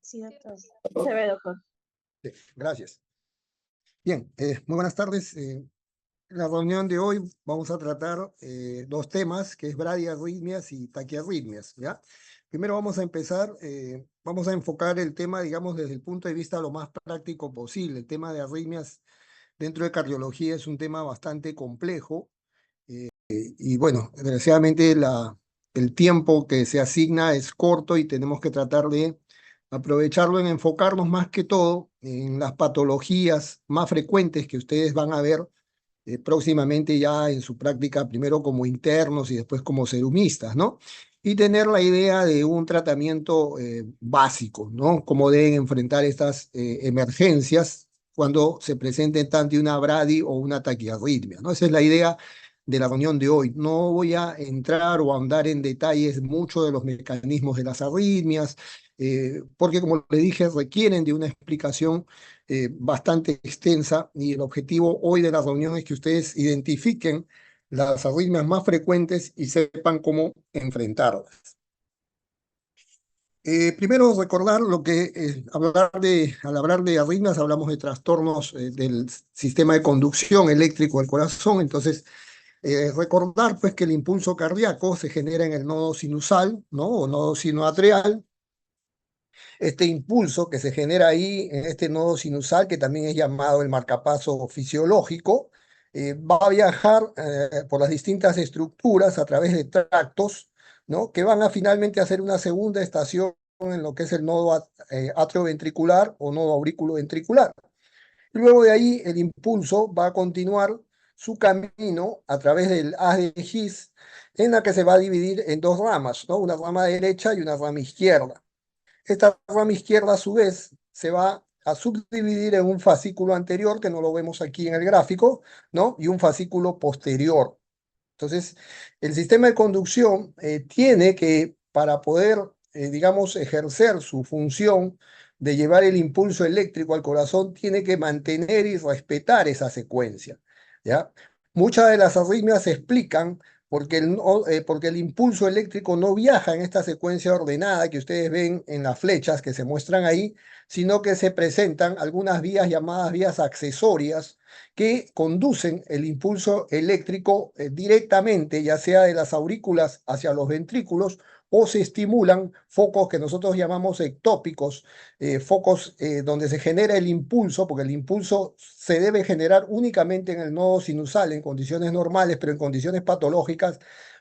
Sí, doctor. Se ve, doctor. Sí, gracias. Bien, muy buenas tardes. En la reunión de hoy vamos a tratar dos temas, que es bradiarritmias y taquiarritmias, ¿ya? Primero vamos a enfocar el tema, digamos, desde el punto de vista lo más práctico posible. El tema de arritmias dentro de cardiología es un tema bastante complejo y bueno, desgraciadamente el tiempo que se asigna es corto y tenemos que tratar de aprovecharlo en enfocarnos más que todo en las patologías más frecuentes que ustedes van a ver próximamente ya en su práctica, primero como internos y después como serumistas, ¿no? Y tener la idea de un tratamiento básico, ¿no? Cómo deben enfrentar estas emergencias cuando se presenten tanto una bradi o una taquiarritmia, ¿no? Esa es la idea de la reunión de hoy. No voy a entrar o ahondar en detalles mucho de los mecanismos de las arritmias, porque como le dije, requieren de una explicación bastante extensa y el objetivo hoy de la reunión es que ustedes identifiquen las arritmias más frecuentes y sepan cómo enfrentarlas. Primero recordar lo que al hablar de arritmias hablamos de trastornos del sistema de conducción eléctrico del corazón. Entonces recordar pues que el impulso cardíaco se genera en el nodo sinusal, ¿no? O nodo sinoatrial. Este impulso que se genera ahí en este nodo sinusal, que también es llamado el marcapaso fisiológico, va a viajar por las distintas estructuras a través de tractos, ¿no? Que van a finalmente hacer una segunda estación en lo que es el nodo atrioventricular o nodo auriculoventricular. Luego de ahí el impulso va a continuar su camino a través del haz de His, en la que se va a dividir en dos ramas, ¿no? Una rama derecha y una rama izquierda. Esta rama izquierda, a su vez, se va a subdividir en un fascículo anterior, que no lo vemos aquí en el gráfico, ¿no? Y un fascículo posterior. Entonces, el sistema de conducción tiene que, para poder, digamos, ejercer su función de llevar el impulso eléctrico al corazón, tiene que mantener y respetar esa secuencia, ¿ya? Muchas de las arritmias se explican porque el impulso eléctrico no viaja en esta secuencia ordenada que ustedes ven en las flechas que se muestran ahí, sino que se presentan algunas vías llamadas vías accesorias que conducen el impulso eléctrico directamente, ya sea de las aurículas hacia los ventrículos, o se estimulan focos que nosotros llamamos ectópicos, focos donde se genera el impulso, porque el impulso se debe generar únicamente en el nodo sinusal en condiciones normales, pero en condiciones patológicas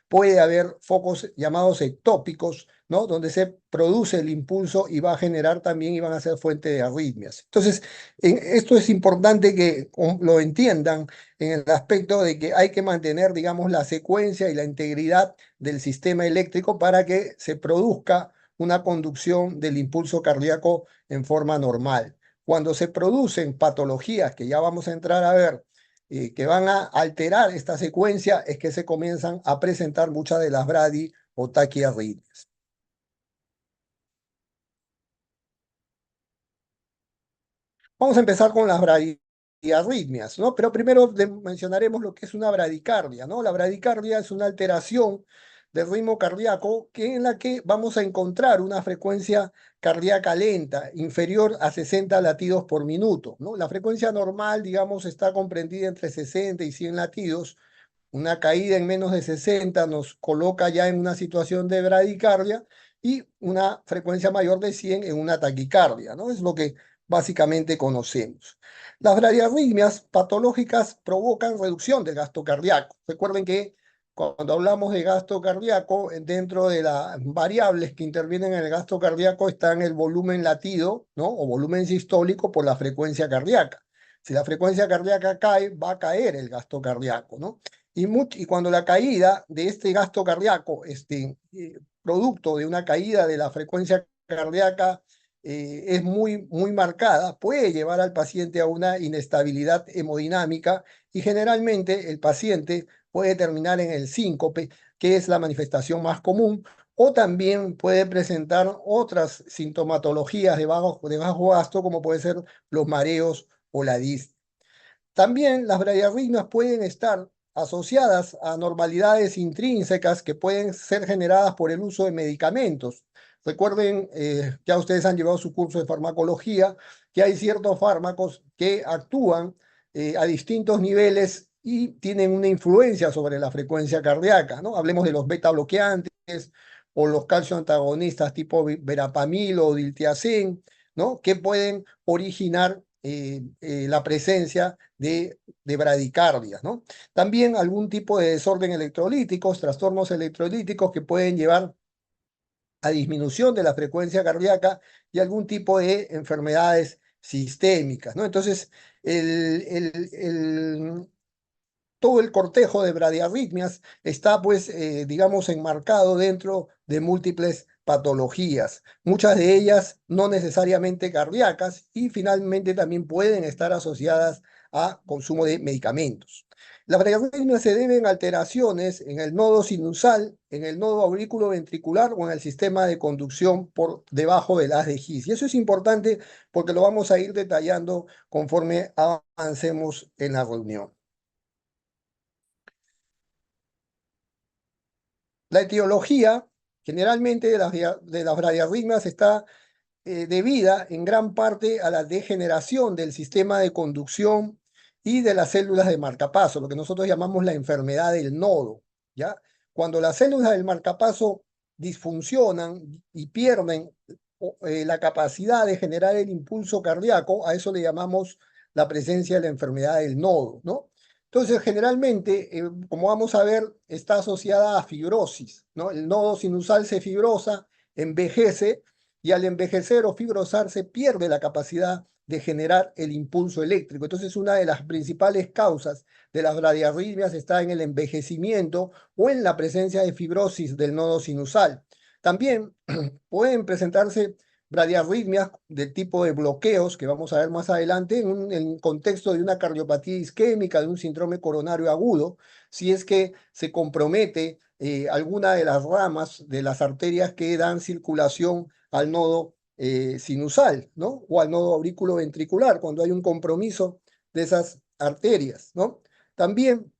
puede haber focos llamados ectópicos, ¿no? Donde se produce el impulso y va a generar también y van a ser fuente de arritmias. Entonces, esto es importante que lo entiendan en el aspecto de que hay que mantener, digamos, la secuencia y la integridad del sistema eléctrico para que se produzca una conducción del impulso cardíaco en forma normal. Cuando se producen patologías que ya vamos a entrar a ver, que van a alterar esta secuencia, es que se comienzan a presentar muchas de las bradi o taquiarritmias. Vamos a empezar con las bradiarritmias, ¿no? Pero primero mencionaremos lo que es una bradicardia, ¿no? La bradicardia es una alteración del ritmo cardíaco en la que vamos a encontrar una frecuencia cardíaca lenta, inferior a 60 latidos por minuto, ¿no? La frecuencia normal, digamos, está comprendida entre 60 y 100 latidos. Una caída en menos de 60 nos coloca ya en una situación de bradicardia y una frecuencia mayor de 100 en una taquicardia, ¿no? Es lo que básicamente conocemos. Las bradiarritmias patológicas provocan reducción del gasto cardíaco. Recuerden que cuando hablamos de gasto cardíaco, dentro de las variables que intervienen en el gasto cardíaco están el volumen latido, ¿no? O volumen sistólico por la frecuencia cardíaca. Si la frecuencia cardíaca cae, va a caer el gasto cardíaco, ¿no? Y cuando la caída de este gasto cardíaco, producto de una caída de la frecuencia cardíaca, es muy marcada, puede llevar al paciente a una inestabilidad hemodinámica y generalmente el paciente puede terminar en el síncope, que es la manifestación más común, o también puede presentar otras sintomatologías de bajo gasto, como puede ser los mareos o la disnea. También las bradiarritmias pueden estar asociadas a anormalidades intrínsecas que pueden ser generadas por el uso de medicamentos. Recuerden, ya ustedes han llevado su curso de farmacología, que hay ciertos fármacos que actúan a distintos niveles y tienen una influencia sobre la frecuencia cardíaca, ¿no? Hablemos de los beta bloqueantes o los calcio antagonistas tipo verapamil o diltiazem, ¿no? Que pueden originar la presencia de bradicardias, ¿no? También algún tipo de desorden electrolíticos, trastornos electrolíticos que pueden llevar a disminución de la frecuencia cardíaca y algún tipo de enfermedades sistémicas, ¿no? Entonces, todo el cortejo de bradiarritmias está, pues, digamos, enmarcado dentro de múltiples patologías, muchas de ellas no necesariamente cardíacas y finalmente también pueden estar asociadas a consumo de medicamentos. Las bradiarritmias se deben a alteraciones en el nodo sinusal, en el nodo aurículo-ventricular o en el sistema de conducción por debajo del haz de His. Y eso es importante porque lo vamos a ir detallando conforme avancemos en la reunión. La etiología generalmente de las bradiarritmias está debida en gran parte a la degeneración del sistema de conducción y de las células de marcapaso, lo que nosotros llamamos la enfermedad del nodo, ¿ya? Cuando las células del marcapaso disfuncionan y pierden la capacidad de generar el impulso cardíaco, a eso le llamamos la presencia de la enfermedad del nodo, ¿no? Entonces, generalmente, como vamos a ver, está asociada a fibrosis, ¿no? El nodo sinusal se fibrosa, envejece, y al envejecer o fibrosarse pierde la capacidad de generar el impulso eléctrico. Entonces, una de las principales causas de las bradiarritmias está en el envejecimiento o en la presencia de fibrosis del nodo sinusal. También pueden presentarse bradiarritmias del tipo de bloqueos, que vamos a ver más adelante, en contexto de una cardiopatía isquémica, de un síndrome coronario agudo, si es que se compromete alguna de las ramas de las arterias que dan circulación al nodo sinusal, ¿no? O al nodo aurículo-ventricular, cuando hay un compromiso de esas arterias, ¿no? También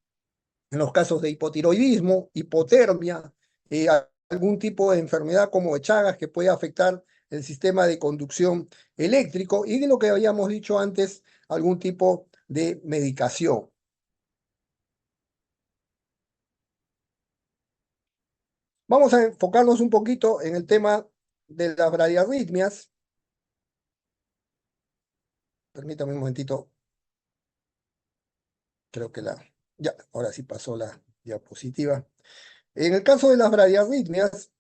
en los casos de hipotiroidismo, hipotermia, algún tipo de enfermedad como de Chagas que puede afectar el sistema de conducción eléctrico y de lo que habíamos dicho antes, algún tipo de medicación. Vamos a enfocarnos un poquito en el tema de las bradiarritmias. Permítame un momentito. Creo que ya, ahora sí pasó la diapositiva. En el caso de las bradiarritmias,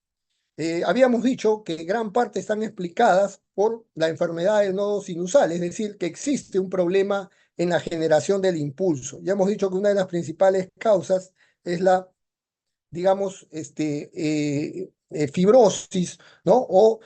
habíamos dicho que gran parte están explicadas por la enfermedad del nodo sinusal, es decir, que existe un problema en la generación del impulso. Ya hemos dicho que una de las principales causas es la, digamos, fibrosis, ¿no? O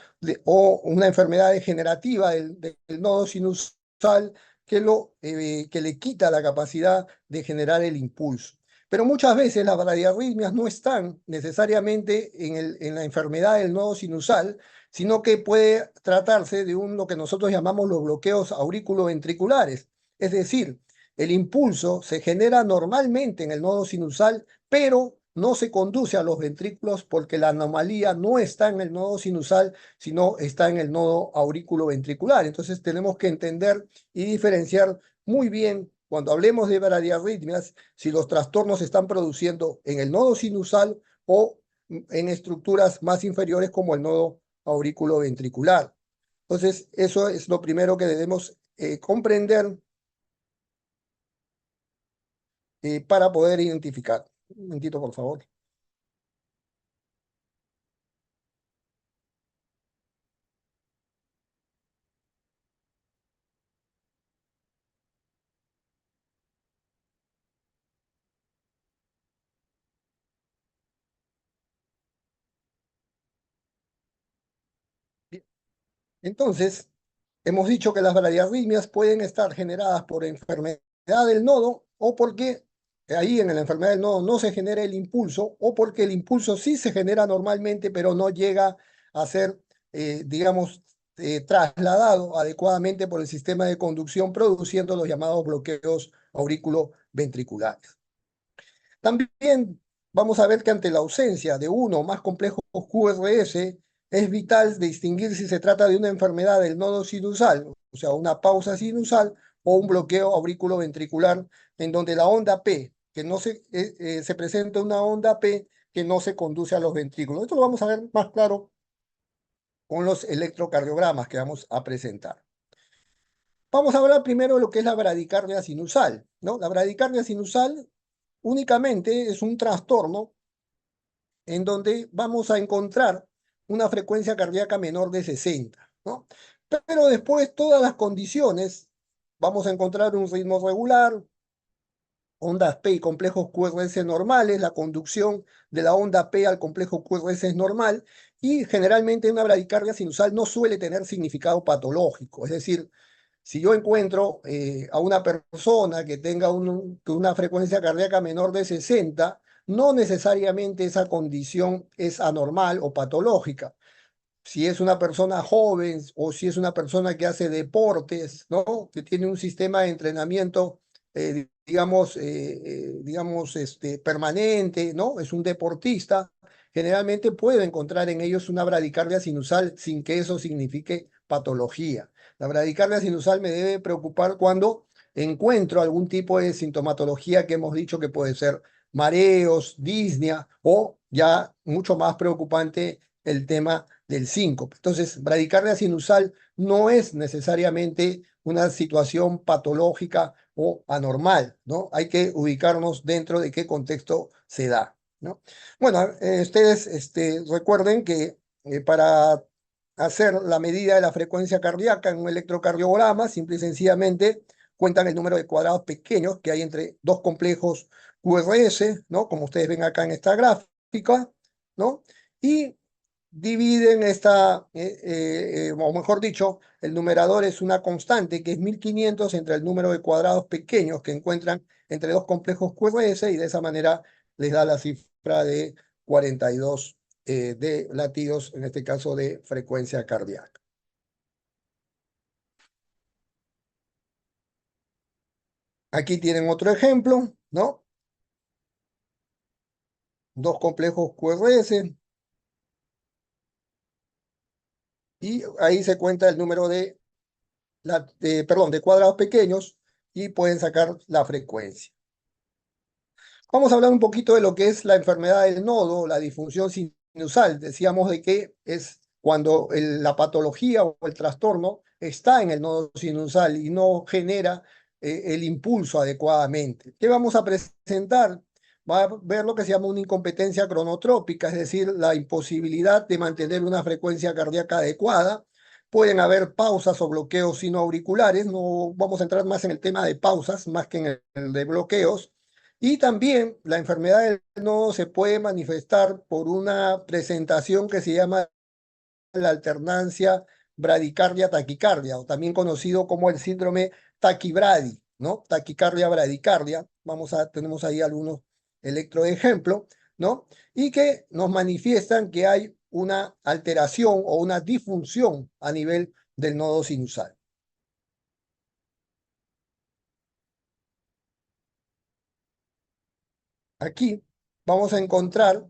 una enfermedad degenerativa del nodo sinusal que le quita la capacidad de generar el impulso. Pero muchas veces las bradiarritmias no están necesariamente en la enfermedad del nodo sinusal, sino que puede tratarse de lo que nosotros llamamos los bloqueos auriculoventriculares. Es decir, el impulso se genera normalmente en el nodo sinusal, pero no se conduce a los ventrículos porque la anomalía no está en el nodo sinusal, sino está en el nodo auriculoventricular. Entonces tenemos que entender y diferenciar muy bien cuando hablemos de bradiarritmias si los trastornos se están produciendo en el nodo sinusal o en estructuras más inferiores como el nodo auriculoventricular. Entonces eso es lo primero que debemos comprender para poder identificar. Un momentito, por favor. Bien. Entonces, hemos dicho que las bradiarritmias pueden estar generadas por enfermedad del nodo o porque ahí en la enfermedad del nodo no se genera el impulso o porque el impulso sí se genera normalmente, pero no llega a ser, digamos, trasladado adecuadamente por el sistema de conducción, produciendo los llamados bloqueos auriculoventriculares. También vamos a ver que ante la ausencia de uno o más complejos QRS, es vital distinguir si se trata de una enfermedad del nodo sinusal, o sea, una pausa sinusal, o un bloqueo auriculoventricular, en donde la onda P, que no se presenta una onda P que no se conduce a los ventrículos. Esto lo vamos a ver más claro con los electrocardiogramas que vamos a presentar. Vamos a hablar primero de lo que es la bradicardia sinusal, ¿no? La bradicardia sinusal únicamente es un trastorno en donde vamos a encontrar una frecuencia cardíaca menor de 60, ¿no? Pero después todas las condiciones, vamos a encontrar un ritmo regular, ondas P y complejos QRS normales, la conducción de la onda P al complejo QRS es normal, y generalmente una bradicardia sinusal no suele tener significado patológico, es decir, si yo encuentro a una persona que tenga una frecuencia cardíaca menor de 60, no necesariamente esa condición es anormal o patológica. Si es una persona joven o si es una persona que hace deportes, ¿no? Que tiene un sistema de entrenamiento, permanente, ¿no? Es un deportista, generalmente puede encontrar en ellos una bradicardia sinusal sin que eso signifique patología. La bradicardia sinusal me debe preocupar cuando encuentro algún tipo de sintomatología que hemos dicho que puede ser mareos, disnea o ya mucho más preocupante el tema del síncope. Entonces, bradicardia sinusal no es necesariamente una situación patológica o anormal, ¿no? Hay que ubicarnos dentro de qué contexto se da, ¿no? Bueno, ustedes recuerden que para hacer la medida de la frecuencia cardíaca en un electrocardiograma, simple y sencillamente cuentan el número de cuadrados pequeños que hay entre dos complejos QRS, ¿no? Como ustedes ven acá en esta gráfica, ¿no? Y dividen o mejor dicho, el numerador es una constante que es 1500 entre el número de cuadrados pequeños que encuentran entre dos complejos QRS y de esa manera les da la cifra de 42 de latidos, en este caso de frecuencia cardíaca. Aquí tienen otro ejemplo, ¿no? Dos complejos QRS y ahí se cuenta el número de cuadrados pequeños y pueden sacar la frecuencia. Vamos a hablar un poquito de lo que es la enfermedad del nodo, la disfunción sinusal. Decíamos de que es cuando la patología o el trastorno está en el nodo sinusal y no genera el impulso adecuadamente. ¿Qué vamos a presentar? Va a ver lo que se llama una incompetencia cronotrópica, es decir, la imposibilidad de mantener una frecuencia cardíaca adecuada. Pueden haber pausas o bloqueos sinoauriculares. No vamos a entrar más en el tema de pausas, más que en el de bloqueos. Y también la enfermedad del nodo se puede manifestar por una presentación que se llama la alternancia bradicardia-taquicardia, o también conocido como el síndrome taquibradi, ¿no? Taquicardia-bradicardia. Tenemos ahí algunos electro de ejemplo, ¿no? Y que nos manifiestan que hay una alteración o una disfunción a nivel del nodo sinusal. Aquí vamos a encontrar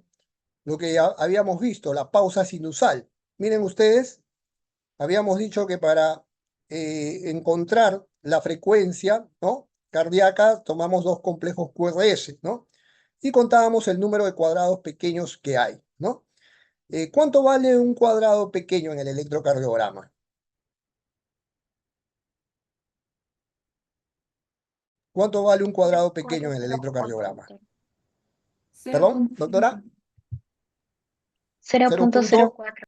lo que ya habíamos visto, la pausa sinusal. Miren ustedes, habíamos dicho que para encontrar la frecuencia, ¿no?, cardíaca, tomamos dos complejos QRS, ¿no? Y contábamos el número de cuadrados pequeños que hay, ¿no? ¿Cuánto vale un cuadrado pequeño en el electrocardiograma? ¿Cuánto vale un cuadrado pequeño en el 0.04, electrocardiograma? doctor. ¿Perdón, doctora? 0. 0.04.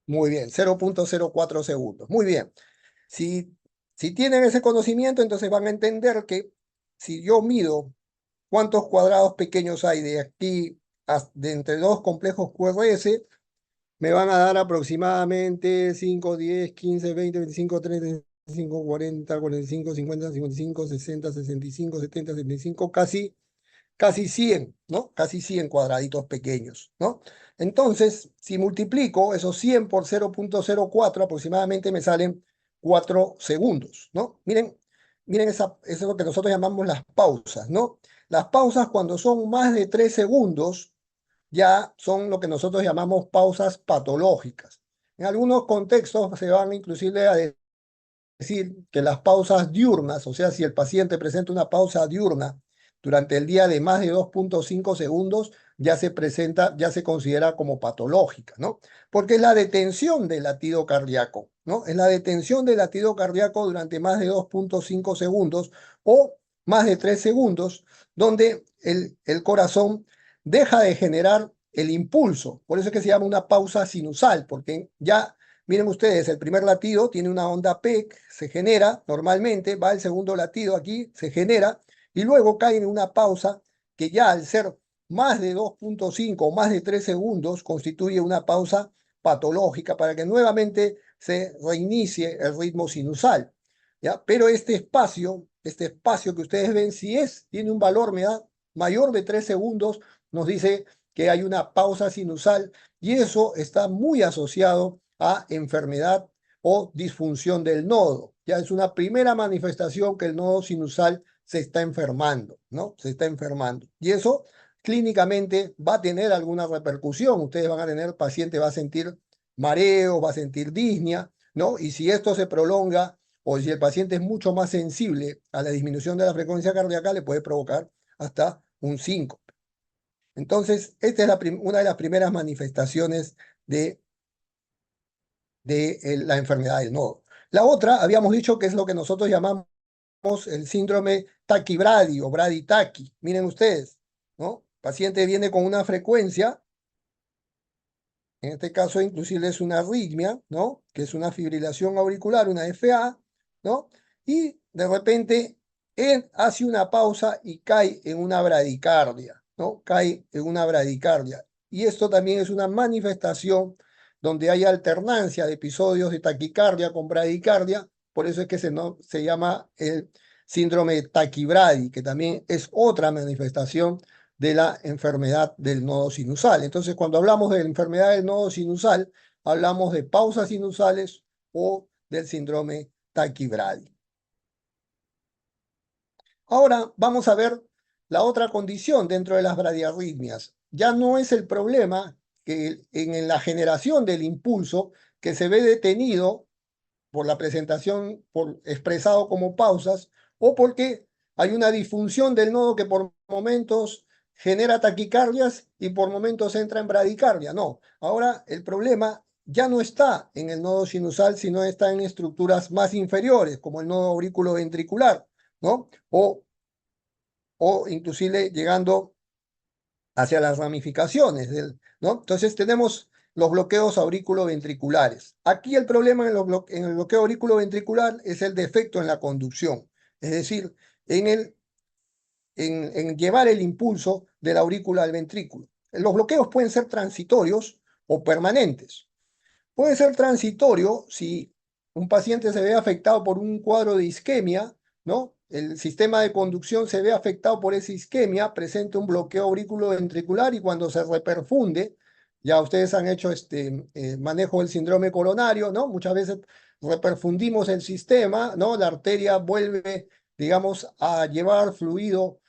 Muy bien, 0.04 segundos. Muy bien. Si tienen ese conocimiento, entonces van a entender que si yo mido cuántos cuadrados pequeños hay de aquí de entre dos complejos QRS, me van a dar aproximadamente 5, 10, 15, 20, 25, 30, 35, 40, 45, 50, 55, 60, 65, 70, 75, casi 100, ¿no? Casi 100 cuadraditos pequeños, ¿no? Entonces, si multiplico esos 100 por 0.04, aproximadamente me salen 4 segundos, ¿no? Miren eso es lo que nosotros llamamos las pausas, ¿no? Las pausas cuando son más de 3 segundos ya son lo que nosotros llamamos pausas patológicas. En algunos contextos se van inclusive a decir que las pausas diurnas, o sea, si el paciente presenta una pausa diurna durante el día de más de 2,5 segundos, ya se presenta, ya se considera como patológica, ¿no? Porque es la detención del latido cardíaco, ¿no? Es la detención del latido cardíaco durante más de 2,5 segundos o más de 3 segundos, donde el corazón deja de generar el impulso. Por eso es que se llama una pausa sinusal, porque ya miren ustedes, el primer latido tiene una onda PEC, se genera normalmente, va el segundo latido aquí, se genera, y luego cae en una pausa que ya al ser más de 2,5 o más de 3 segundos constituye una pausa patológica para que nuevamente se reinicie el ritmo sinusal. ¿Ya? Pero este espacio que ustedes ven, si tiene un valor mayor de 3 segundos, nos dice que hay una pausa sinusal y eso está muy asociado a enfermedad o disfunción del nodo. Ya es una primera manifestación que el nodo sinusal se está enfermando, ¿no? Se está enfermando. Y eso clínicamente va a tener alguna repercusión. Ustedes van a tener, el paciente va a sentir mareo, va a sentir disnea, ¿no? Y si esto se prolonga o si el paciente es mucho más sensible a la disminución de la frecuencia cardíaca, le puede provocar hasta un síncope. Entonces, esta es una de las primeras manifestaciones de la enfermedad del nodo. La otra, habíamos dicho que es lo que nosotros llamamos el síndrome taquibradi o braditaqui. Miren ustedes, ¿no? El paciente viene con una frecuencia, en este caso inclusive es una arritmia, ¿no? Que es una fibrilación auricular, una FA, ¿no? Y de repente él hace una pausa y cae en una bradicardia, ¿no? Cae en una bradicardia. Y esto también es una manifestación donde hay alternancia de episodios de taquicardia con bradicardia, por eso es que se llama el síndrome taquibradi, que también es otra manifestación de la enfermedad del nodo sinusal. Entonces, cuando hablamos de la enfermedad del nodo sinusal, hablamos de pausas sinusales o del síndrome taquibradi. Ahora vamos a ver la otra condición dentro de las bradiarritmias. Ya no es el problema que en la generación del impulso que se ve detenido por la presentación expresado como pausas o porque hay una disfunción del nodo que por momentos genera taquicardias y por momentos entra en bradicardia. No, ahora el problema ya no está en el nodo sinusal, sino está en estructuras más inferiores, como el nodo auriculoventricular, ¿no? O inclusive llegando hacia las ramificaciones, ¿no? Entonces tenemos los bloqueos auriculoventriculares. Aquí el problema en el bloqueo auriculoventricular es el defecto en la conducción, es decir, en llevar el impulso de la aurícula al ventrículo. Los bloqueos pueden ser transitorios o permanentes. Puede ser transitorio si un paciente se ve afectado por un cuadro de isquemia, ¿no? El sistema de conducción se ve afectado por esa isquemia, presenta un bloqueo auriculoventricular y cuando se reperfunde, ya ustedes han hecho este manejo del síndrome coronario, ¿no? Muchas veces reperfundimos el sistema, ¿no? La arteria vuelve, digamos, a llevar fluido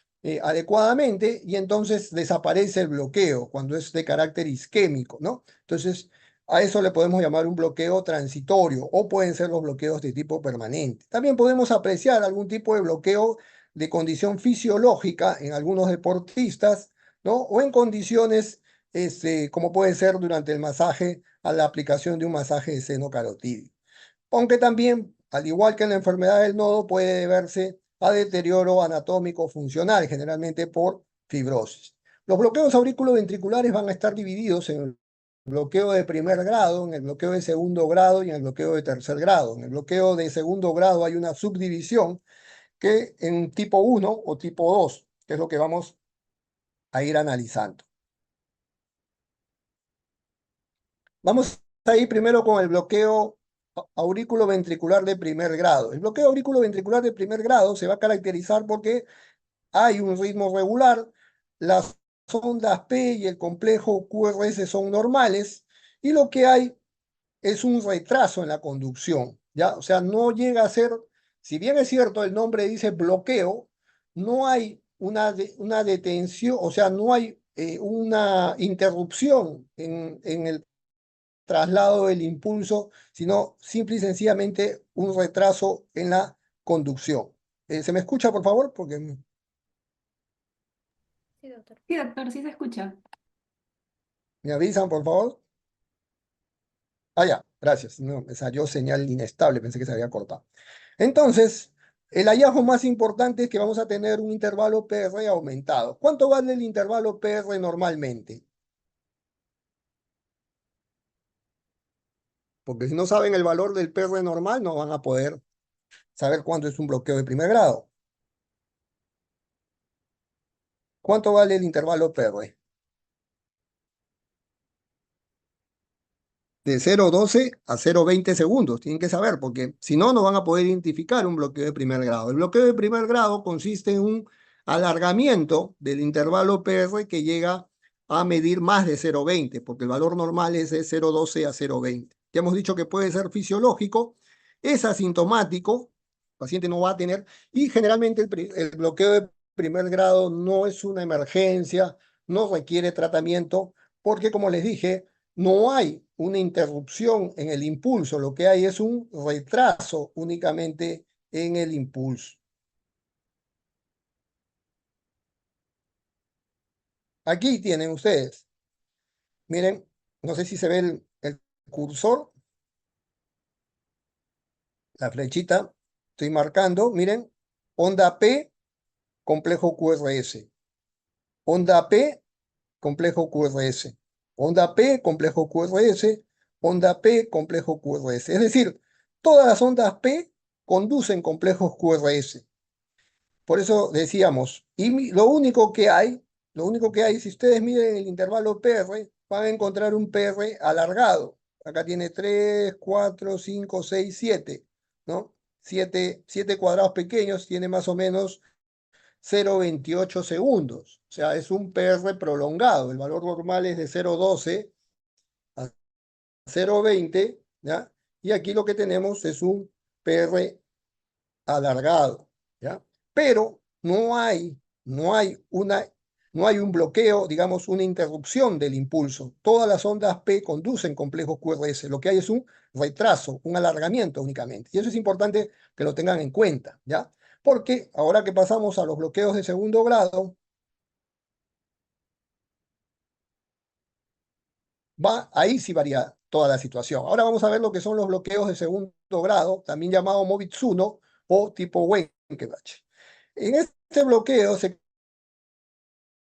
adecuadamente y entonces desaparece el bloqueo cuando es de carácter isquémico, ¿no? Entonces, a eso le podemos llamar un bloqueo transitorio o pueden ser los bloqueos de tipo permanente. También podemos apreciar algún tipo de bloqueo de condición fisiológica en algunos deportistas, ¿no? O en condiciones como puede ser durante el masaje, a la aplicación de un masaje de seno carotídeo. Aunque también, al igual que en la enfermedad del nodo, puede deberse a deterioro anatómico funcional, generalmente por fibrosis. Los bloqueos auriculoventriculares van a estar divididos en el bloqueo de primer grado, en el bloqueo de segundo grado y en el bloqueo de tercer grado. En el bloqueo de segundo grado hay una subdivisión que en tipo 1 o tipo 2, que es lo que vamos a ir analizando. Vamos a ir primero con el bloqueo auriculoventricular de primer grado. El bloqueo auriculoventricular de primer grado se va a caracterizar porque hay un ritmo regular, las ondas P y el complejo QRS son normales y lo que hay es un retraso en la conducción, ¿ya? O sea, no llega a ser, si bien es cierto, el nombre dice bloqueo, no hay una detención, o sea, no hay una interrupción en el traslado del impulso, sino simple y sencillamente un retraso en la conducción. ¿Se me escucha, por favor? Porque Sí, doctor. Sí, doctor, sí se escucha. me avisan, por favor. Ah, ya, gracias. No, me salió señal inestable, pensé que se había cortado. Entonces, el hallazgo más importante es que vamos a tener un intervalo PR aumentado. ¿Cuánto vale el intervalo PR normalmente? Porque si no saben el valor del PR normal, no van a poder saber cuánto es un bloqueo de primer grado. ¿Cuánto vale el intervalo PR? De 0,12 a 0,20 segundos. Tienen que saber, porque si no, no van a poder identificar un bloqueo de primer grado. El bloqueo de primer grado consiste en un alargamiento del intervalo PR que llega a medir más de 0,20, porque el valor normal es de 0,12 a 0,20. Ya hemos dicho que puede ser fisiológico, es asintomático, el paciente no va a tener, y generalmente el bloqueo de primer grado no es una emergencia, no requiere tratamiento, porque como les dije, no hay una interrupción en el impulso, lo que hay es un retraso únicamente en el impulso. Aquí tienen ustedes, miren, no sé si se ve el cursor, la flechita, estoy marcando, miren, onda P, complejo QRS, onda P, complejo QRS, onda P, complejo QRS, onda P, complejo QRS. Es decir, todas las ondas P conducen complejos QRS. Por eso decíamos, y lo único que hay, si ustedes miden el intervalo PR, van a encontrar un PR alargado. Acá tiene 3, 4, 5, 6, 7, ¿no? 7 cuadrados pequeños, tiene más o menos 0,28 segundos. O sea, es un PR prolongado. El valor normal es de 0,12 a 0,20, ¿ya? Y aquí lo que tenemos es un PR alargado, ¿ya? Pero no hay un bloqueo, digamos, una interrupción del impulso. Todas las ondas P conducen complejos QRS. Lo que hay es un retraso, un alargamiento únicamente. Y eso es importante que lo tengan en cuenta, ¿ya? Porque ahora que pasamos a los bloqueos de segundo grado, ahí sí varía toda la situación. Ahora vamos a ver lo que son los bloqueos de segundo grado, también llamado Movitsuno o tipo Wenckebach. En este bloqueo se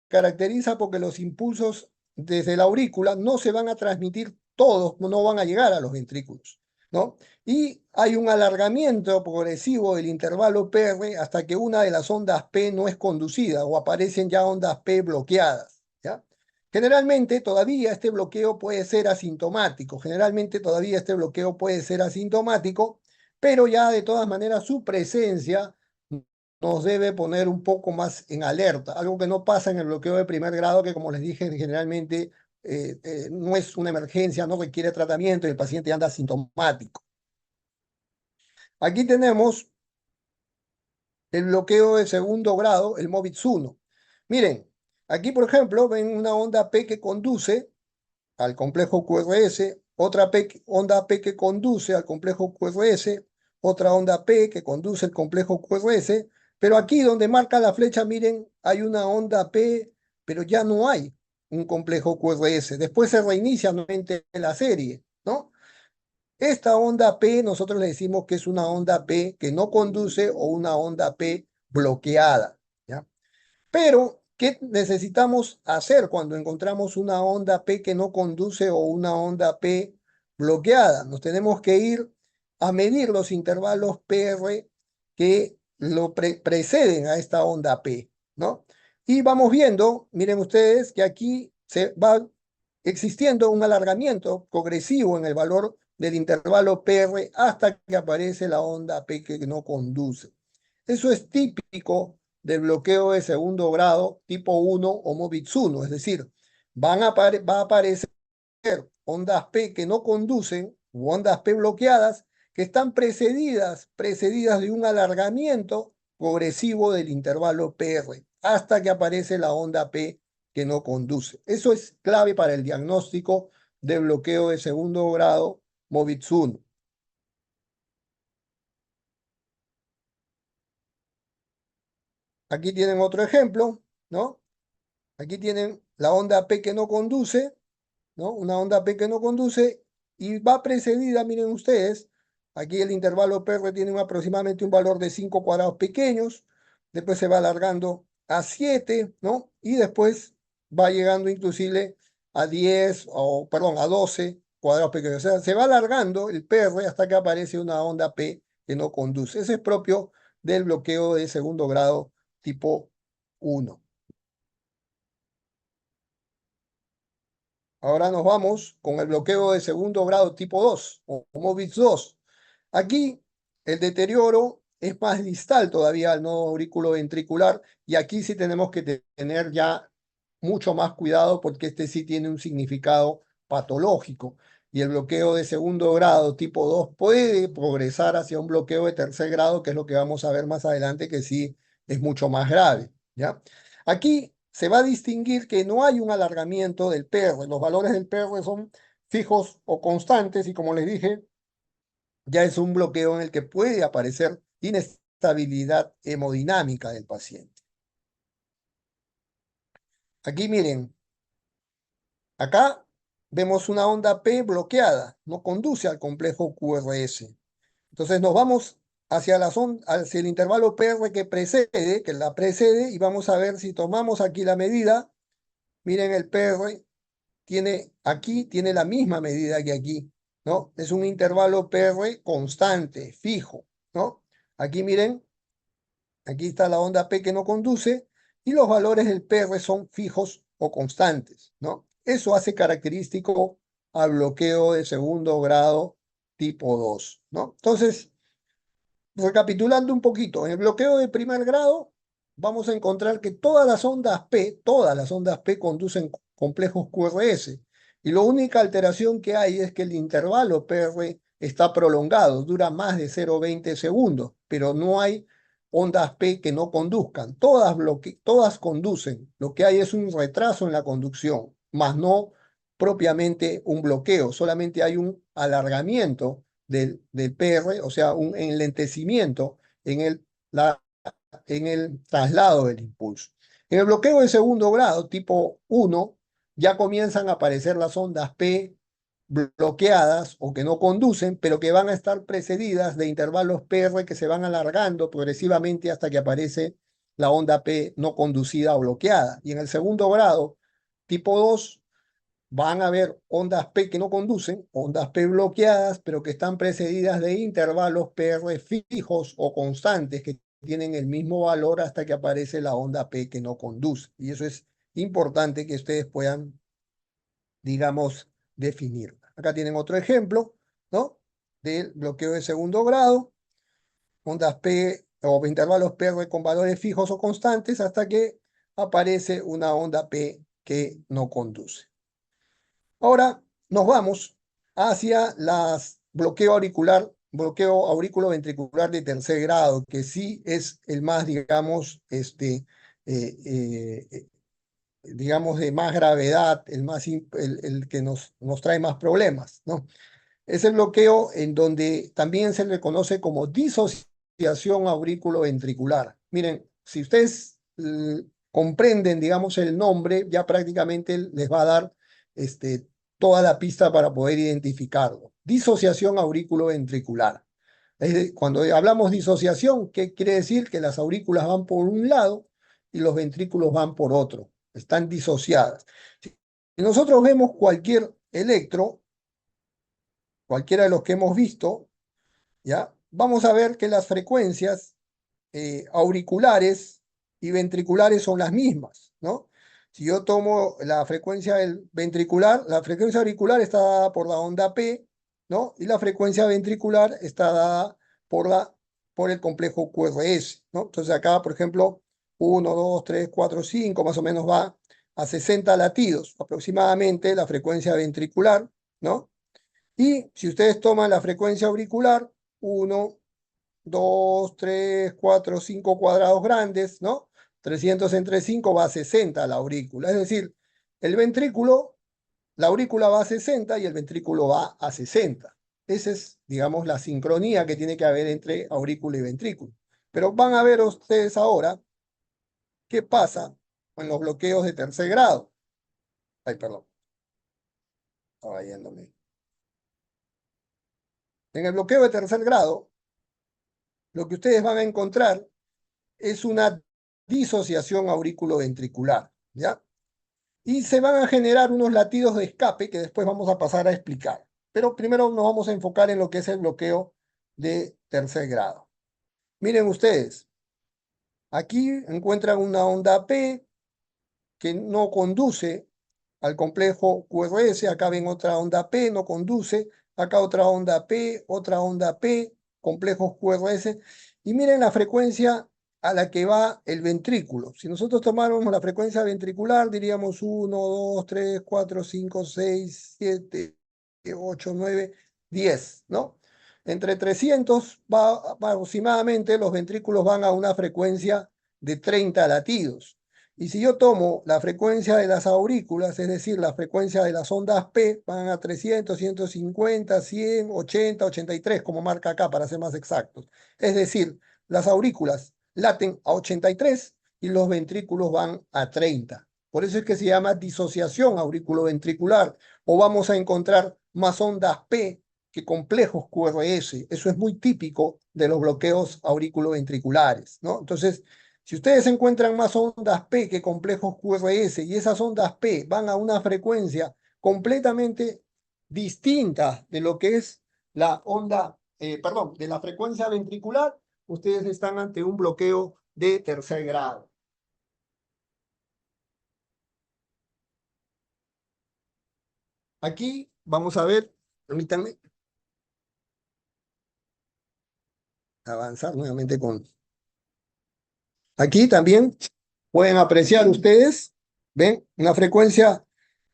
caracteriza porque los impulsos desde la aurícula no se van a transmitir todos, no van a llegar a los ventrículos, ¿no? Y hay un alargamiento progresivo del intervalo PR hasta que una de las ondas P no es conducida o aparecen ya ondas P bloqueadas, ¿ya? Generalmente todavía este bloqueo puede ser asintomático, pero ya de todas maneras su presencia nos debe poner un poco más en alerta, algo que no pasa en el bloqueo de primer grado, que como les dije, generalmente no es una emergencia, no requiere tratamiento y el paciente anda asintomático. Aquí tenemos el bloqueo de segundo grado, el Movitsuno. Miren, aquí por ejemplo ven una onda P que conduce al complejo QRS, otra onda P que conduce al complejo QRS, otra onda P que conduce al complejo QRS, pero aquí donde marca la flecha, miren, hay una onda P, pero ya no hay un complejo QRS. Después se reinicia nuevamente la serie, ¿no? Esta onda P nosotros le decimos que es una onda P que no conduce o una onda P bloqueada, ¿ya? Pero, ¿qué necesitamos hacer cuando encontramos una onda P que no conduce o una onda P bloqueada? Nos tenemos que ir a medir los intervalos PR que lo preceden a esta onda P, ¿no? Y vamos viendo, miren ustedes, que aquí se va existiendo un alargamiento progresivo en el valor del intervalo PR hasta que aparece la onda P que no conduce. Eso es típico del bloqueo de segundo grado tipo 1 o Movitsuno, es decir, va a aparecer ondas P que no conducen u ondas P bloqueadas que están precedidas de un alargamiento progresivo del intervalo PR hasta que aparece la onda P que no conduce. Eso es clave para el diagnóstico de bloqueo de segundo grado MOVIX 1. Aquí tienen otro ejemplo, ¿no? Aquí tienen la onda P que no conduce, ¿no? Una onda P que no conduce y va precedida, miren ustedes, aquí el intervalo PR tiene aproximadamente un valor de 5 cuadrados pequeños, después se va alargando a 7, ¿no? Y después va llegando inclusive a 10, o perdón, a 12 cuadrados pequeños. O sea, se va alargando el PR hasta que aparece una onda P que no conduce. Ese es propio del bloqueo de segundo grado tipo 1. Ahora nos vamos con el bloqueo de segundo grado tipo 2 o MOVIX 2. Aquí el deterioro es más distal todavía al nodo auriculoventricular y aquí sí tenemos que tener ya mucho más cuidado porque este sí tiene un significado patológico y el bloqueo de segundo grado tipo 2 puede progresar hacia un bloqueo de tercer grado, que es lo que vamos a ver más adelante, que sí es mucho más grave, ¿ya? Aquí se va a distinguir que no hay un alargamiento del PR, los valores del PR son fijos o constantes y como les dije, ya es un bloqueo en el que puede aparecer inestabilidad hemodinámica del paciente. Aquí miren, acá vemos una onda P bloqueada, no conduce al complejo QRS. Entonces nos vamos hacia el intervalo PR que la precede, y vamos a ver si tomamos aquí la medida. Miren, el PR tiene la misma medida que aquí, ¿no? Es un intervalo PR constante, fijo, ¿no? Aquí miren, aquí está la onda P que no conduce y los valores del PR son fijos o constantes, ¿no? Eso hace característico al bloqueo de segundo grado tipo 2, ¿no? Entonces, recapitulando un poquito, en el bloqueo de primer grado vamos a encontrar que todas las ondas P conducen complejos QRS y la única alteración que hay es que el intervalo PR está prolongado, dura más de 0,20 segundos, pero no hay ondas P que no conduzcan, todas conducen, lo que hay es un retraso en la conducción, más no propiamente un bloqueo, solamente hay un alargamiento del PR, o sea, un enlentecimiento en el traslado del impulso. En el bloqueo de segundo grado, tipo 1, ya comienzan a aparecer las ondas P bloqueadas o que no conducen, pero que van a estar precedidas de intervalos PR que se van alargando progresivamente hasta que aparece la onda P no conducida o bloqueada. Y en el segundo grado, tipo 2, van a haber ondas P que no conducen, ondas P bloqueadas, pero que están precedidas de intervalos PR fijos o constantes que tienen el mismo valor hasta que aparece la onda P que no conduce. Y eso es importante que ustedes puedan, digamos, definir. Acá tienen otro ejemplo, ¿no? Del bloqueo de segundo grado, ondas P o intervalos PR con valores fijos o constantes hasta que aparece una onda P que no conduce. Ahora nos vamos hacia las bloqueo auriculoventricular de tercer grado, que sí es el más, digamos, digamos de más gravedad, el que nos trae más problemas, ¿no? Es el bloqueo en donde también se le conoce como disociación auriculoventricular. Miren, si ustedes comprenden, digamos, el nombre, ya prácticamente les va a dar toda la pista para poder identificarlo. Disociación auriculoventricular. Cuando hablamos disociación, ¿qué quiere decir? Que las aurículas van por un lado y los ventrículos van por otro. Están disociadas. Si nosotros vemos cualquier electro, cualquiera de los que hemos visto, ¿ya? Vamos a ver que las frecuencias auriculares y ventriculares son las mismas, ¿no? Si yo tomo la frecuencia del ventricular, la frecuencia auricular está dada por la onda P, ¿no? Y la frecuencia ventricular está dada por el complejo QRS, ¿no? Entonces acá, por ejemplo, 1, 2, 3, 4, 5, más o menos va a 60 latidos aproximadamente la frecuencia ventricular, ¿no? Y si ustedes toman la frecuencia auricular, 1, 2, 3, 4, 5 cuadrados grandes, ¿no? 300 entre 5 va a 60 la aurícula. Es decir, el ventrículo, la aurícula va a 60 y el ventrículo va a 60. Esa es, digamos, la sincronía que tiene que haber entre aurícula y ventrículo. Pero van a ver ustedes ahora qué pasa con los bloqueos de tercer grado. Ay, perdón. Estaba yéndome. En el bloqueo de tercer grado, lo que ustedes van a encontrar es una disociación auriculoventricular, ¿ya? Y se van a generar unos latidos de escape que después vamos a pasar a explicar. Pero primero nos vamos a enfocar en lo que es el bloqueo de tercer grado. Miren ustedes, aquí encuentran una onda P que no conduce al complejo QRS, acá ven otra onda P, no conduce, acá otra onda P, complejos QRS, y miren la frecuencia a la que va el ventrículo. Si nosotros tomáramos la frecuencia ventricular, diríamos 1, 2, 3, 4, 5, 6, 7, 8, 9, 10, ¿no? Entre 300 aproximadamente los ventrículos van a una frecuencia de 30 latidos. Y si yo tomo la frecuencia de las aurículas, es decir, la frecuencia de las ondas P, van a 300, 150, 100, 80, 83, como marca acá para ser más exactos. Es decir, las aurículas laten a 83 y los ventrículos van a 30. Por eso es que se llama disociación auriculoventricular, o vamos a encontrar más ondas P que complejos QRS. Eso es muy típico de los bloqueos auriculoventriculares, ¿no? Entonces, si ustedes encuentran más ondas P que complejos QRS y esas ondas P van a una frecuencia completamente distinta de lo que es la onda, perdón, de la frecuencia ventricular, ustedes están ante un bloqueo de tercer grado. Aquí vamos a ver, permítanme avanzar nuevamente con... Aquí también pueden apreciar ustedes, ven, una frecuencia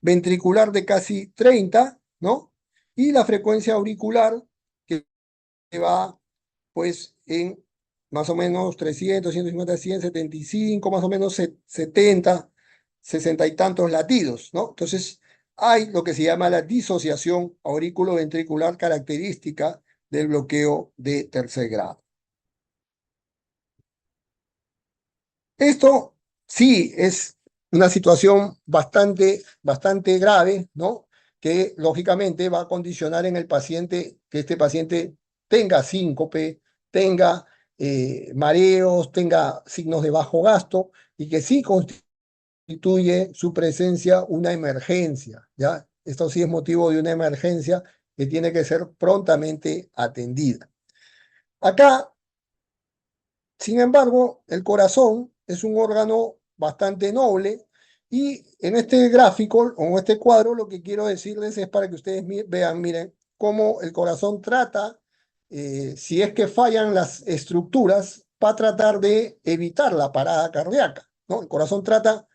ventricular de casi 30, ¿no? Y la frecuencia auricular que va, pues, en más o menos 300, 150, 175, más o menos 70, 60 y tantos latidos, ¿no? Entonces, hay lo que se llama la disociación auriculoventricular característica del bloqueo de tercer grado. Esto sí es una situación bastante grave, ¿no? Que lógicamente va a condicionar en el paciente que este paciente tenga síncope, tenga mareos, tenga signos de bajo gasto y que sí constituye su presencia una emergencia, ¿ya? Esto sí es motivo de una emergencia que tiene que ser prontamente atendida. Acá sin embargo, el corazón es un órgano bastante noble y en este gráfico o en este cuadro lo que quiero decirles es para que ustedes vean, miren, cómo el corazón trata, si es que fallan las estructuras, va a tratar de evitar la parada cardíaca, ¿no? El corazón trata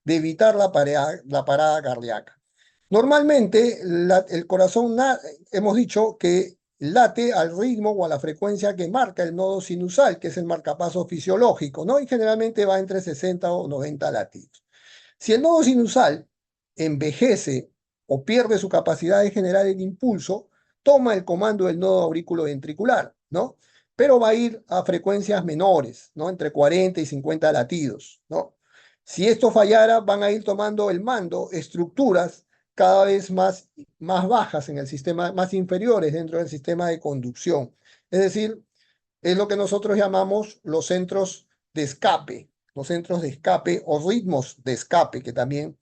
de evitar la parada cardíaca. Normalmente el corazón, hemos dicho que late al ritmo o a la frecuencia que marca el nodo sinusal, que es el marcapaso fisiológico, ¿no? Y generalmente va entre 60 o 90 latidos. Si el nodo sinusal envejece o pierde su capacidad de generar el impulso, toma el comando del nodo auriculoventricular, ¿no? Pero va a ir a frecuencias menores, ¿no? Entre 40 y 50 latidos, ¿no? Si esto fallara, van a ir tomando el mando estructuras cada vez más bajas en el sistema, más inferiores dentro del sistema de conducción. Es decir, es lo que nosotros llamamos los centros de escape, o ritmos de escape, que también,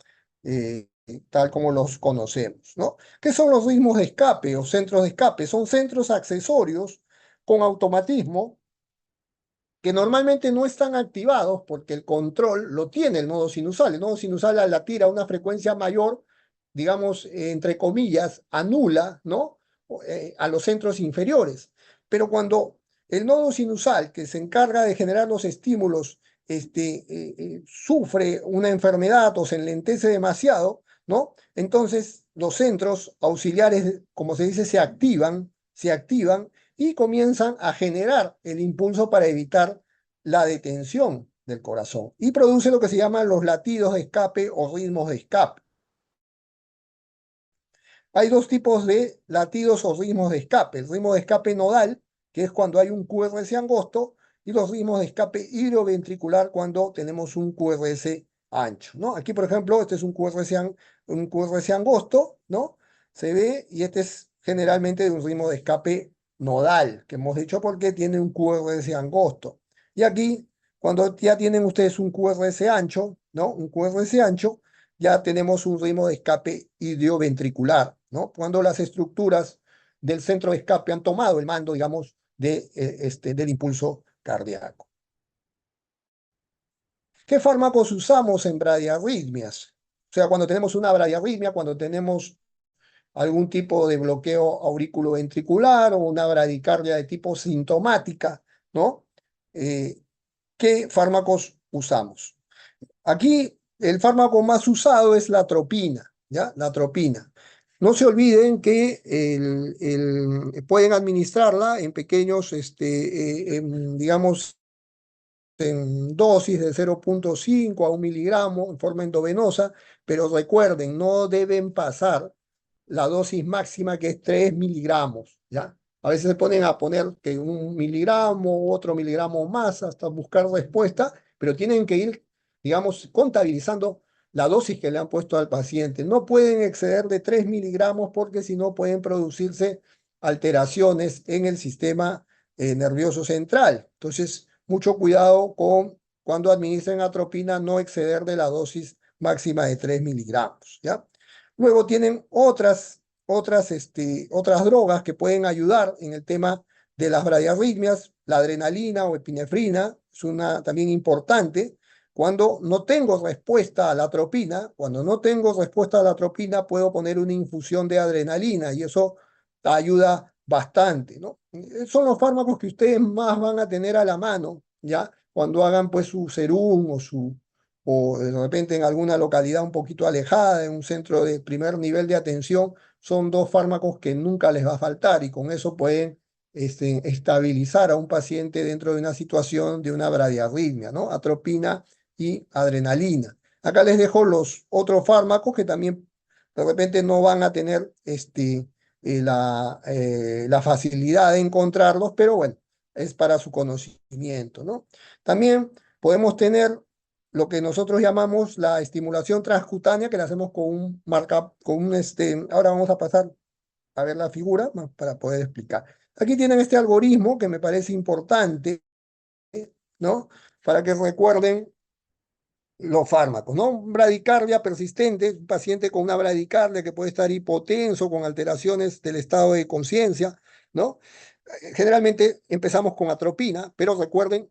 tal como los conocemos, ¿no? ¿Qué son los ritmos de escape o centros de escape? Son centros accesorios con automatismo que normalmente no están activados porque el control lo tiene el nodo sinusal. El nodo sinusal al latir a una frecuencia mayor, digamos, entre comillas, anula, ¿no? A los centros inferiores. Pero cuando el nodo sinusal, que se encarga de generar los estímulos, sufre una enfermedad o se enlentece demasiado, ¿no? Entonces los centros auxiliares, como se dice, se activan y comienzan a generar el impulso para evitar la detención del corazón y produce lo que se llaman los latidos de escape o ritmos de escape. Hay dos tipos de latidos o ritmos de escape. El ritmo de escape nodal, que es cuando hay un QRS angosto, y los ritmos de escape hidroventricular cuando tenemos un QRS ancho, ¿no? Aquí, por ejemplo, este es un QRS angosto, ¿no? Se ve, y este es generalmente de un ritmo de escape nodal, que hemos dicho porque tiene un QRS angosto. Y aquí, cuando ya tienen ustedes un QRS ancho, ¿no? Un QRS ancho, ya tenemos un ritmo de escape idioventricular, ¿no? Cuando las estructuras del centro de escape han tomado el mando, digamos, del impulso cardíaco. ¿Qué fármacos usamos en bradiarritmias? O sea, cuando tenemos una bradiarritmia, cuando tenemos algún tipo de bloqueo auriculoventricular o una bradicardia de tipo sintomática, ¿no? ¿Qué fármacos usamos? Aquí el fármaco más usado es la atropina, ¿ya? La atropina. No se olviden que pueden administrarla en pequeños, digamos, en dosis de 0,5 a 1 miligramo en forma endovenosa, pero recuerden, no deben pasar la dosis máxima que es 3 miligramos, ¿ya? A veces se ponen a poner que 1 miligramo, otro miligramo más, hasta buscar respuesta, pero tienen que ir, digamos, contabilizando la dosis que le han puesto al paciente. No pueden exceder de 3 miligramos porque si no pueden producirse alteraciones en el sistema nervioso central. Entonces, mucho cuidado con cuando administren atropina, no exceder de la dosis máxima de 3 miligramos, ¿ya? Luego tienen otras drogas que pueden ayudar en el tema de las bradiarritmias, la adrenalina o epinefrina, es una también importante. Cuando no tengo respuesta a la atropina, puedo poner una infusión de adrenalina y eso ayuda bastante, ¿no? Son los fármacos que ustedes más van a tener a la mano, ¿ya? Cuando hagan pues su serum o de repente en alguna localidad un poquito alejada, en un centro de primer nivel de atención, son dos fármacos que nunca les va a faltar y con eso pueden estabilizar a un paciente dentro de una situación de una bradiarritmia, ¿no? Atropina y adrenalina. Acá les dejo los otros fármacos que también de repente no van a tener la facilidad de encontrarlos, pero bueno, es para su conocimiento, ¿no? También podemos tener lo que nosotros llamamos la estimulación transcutánea, que la hacemos con un ahora vamos a pasar a ver la figura para poder explicar. Aquí tienen este algoritmo que me parece importante, ¿no? Para que recuerden los fármacos, ¿no? Bradicardia persistente, un paciente con una bradicardia que puede estar hipotenso, con alteraciones del estado de conciencia, ¿no? Generalmente empezamos con atropina, pero recuerden,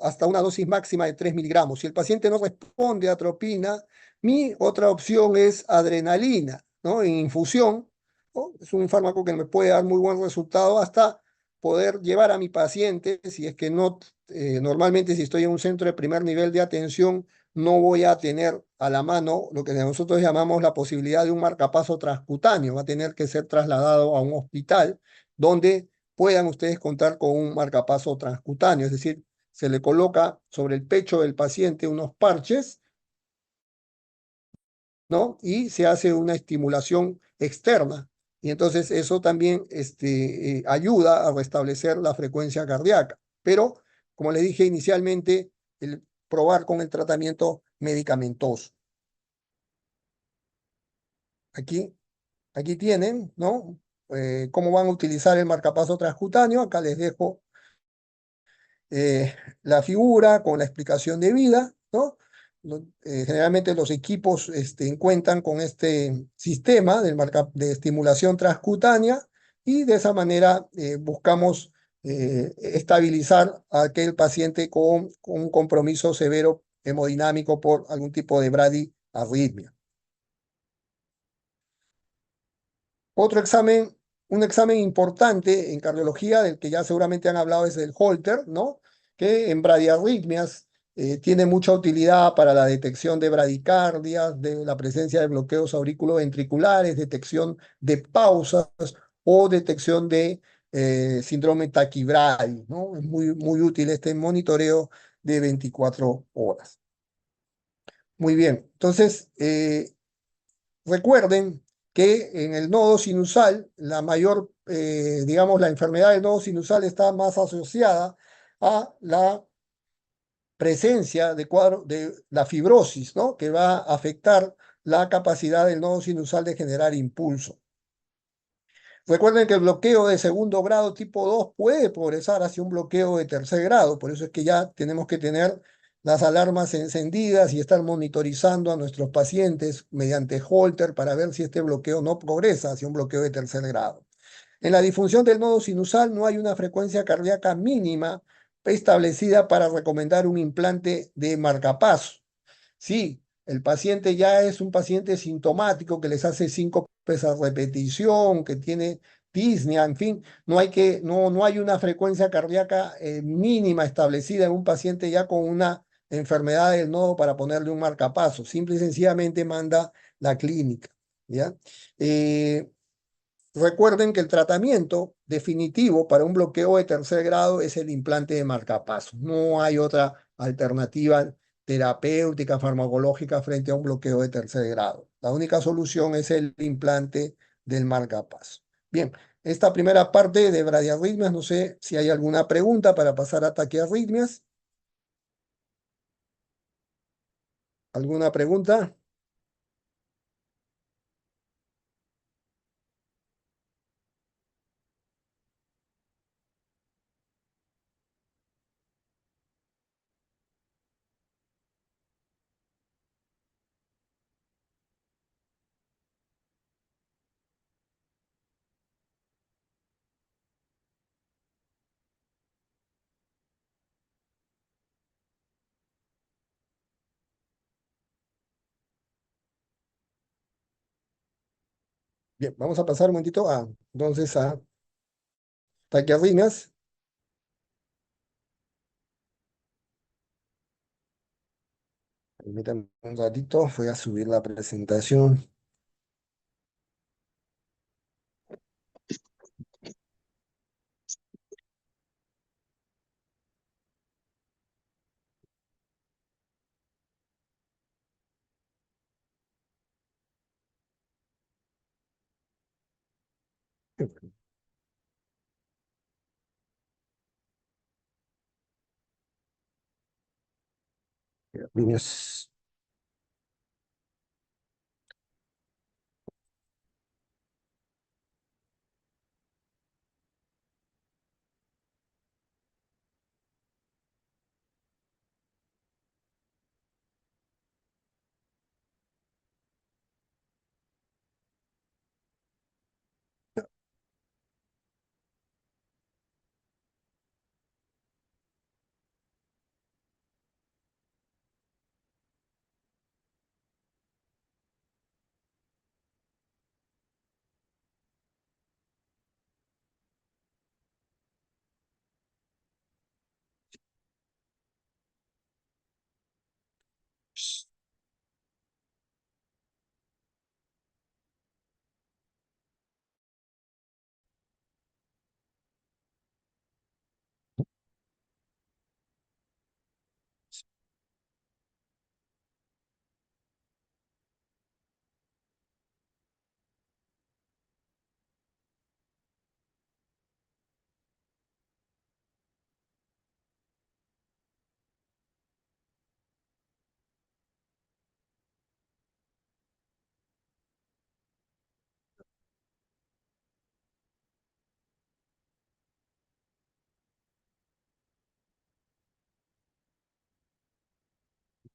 hasta una dosis máxima de 3 miligramos. Si el paciente no responde a atropina, mi otra opción es adrenalina, ¿no? En infusión, ¿no? Es un fármaco que me puede dar muy buen resultado hasta poder llevar a mi paciente, si es que no, normalmente si estoy en un centro de primer nivel de atención, no voy a tener a la mano lo que nosotros llamamos la posibilidad de un marcapaso transcutáneo. Va a tener que ser trasladado a un hospital donde puedan ustedes contar con un marcapaso transcutáneo, es decir, se le coloca sobre el pecho del paciente unos parches, ¿no? Y se hace una estimulación externa. Y entonces eso también ayuda a restablecer la frecuencia cardíaca. Pero, como les dije inicialmente, el probar con el tratamiento medicamentoso. Aquí tienen, ¿no? Cómo van a utilizar el marcapaso transcutáneo. Acá les dejo la figura con la explicación de vida, ¿no? Generalmente los equipos cuentan con este sistema de estimulación transcutánea y de esa manera buscamos estabilizar a aquel paciente con un compromiso severo hemodinámico por algún tipo de bradiarritmia. Otro examen, un examen importante en cardiología, del que ya seguramente han hablado, es el Holter, ¿no? Que en bradiarritmias tiene mucha utilidad para la detección de bradicardias, de la presencia de bloqueos auriculoventriculares, detección de pausas o detección de síndrome taquibradis, ¿no? Es muy útil este monitoreo de 24 horas. Muy bien, entonces recuerden que en el nodo sinusal, la mayor, digamos, la enfermedad del nodo sinusal está más asociada a la presencia de cuadro de la fibrosis, ¿no? Que va a afectar la capacidad del nodo sinusal de generar impulso. Recuerden que el bloqueo de segundo grado tipo 2 puede progresar hacia un bloqueo de tercer grado, por eso es que ya tenemos que tener las alarmas encendidas y estar monitorizando a nuestros pacientes mediante Holter para ver si este bloqueo no progresa hacia un bloqueo de tercer grado. En la disfunción del nodo sinusal no hay una frecuencia cardíaca mínima establecida para recomendar un implante de marcapaso. Sí, el paciente ya es un paciente sintomático que les hace síncopes a repetición, que tiene disnea, en fin, no hay una frecuencia cardíaca mínima establecida en un paciente ya con una enfermedad del nodo para ponerle un marcapaso. Simple y sencillamente manda la clínica, ¿ya? Eh, Recuerden que el tratamiento definitivo para un bloqueo de tercer grado es el implante de marcapasos. No hay otra alternativa terapéutica, farmacológica frente a un bloqueo de tercer grado. La única solución es el implante del marcapaso. Bien, esta primera parte de bradiarritmias, no sé si hay alguna pregunta para pasar a taquiarritmias. ¿Alguna pregunta? Bien, vamos a pasar un momentito entonces a taquiarritmias. Permítanme un ratito, voy a subir la presentación. Líneas.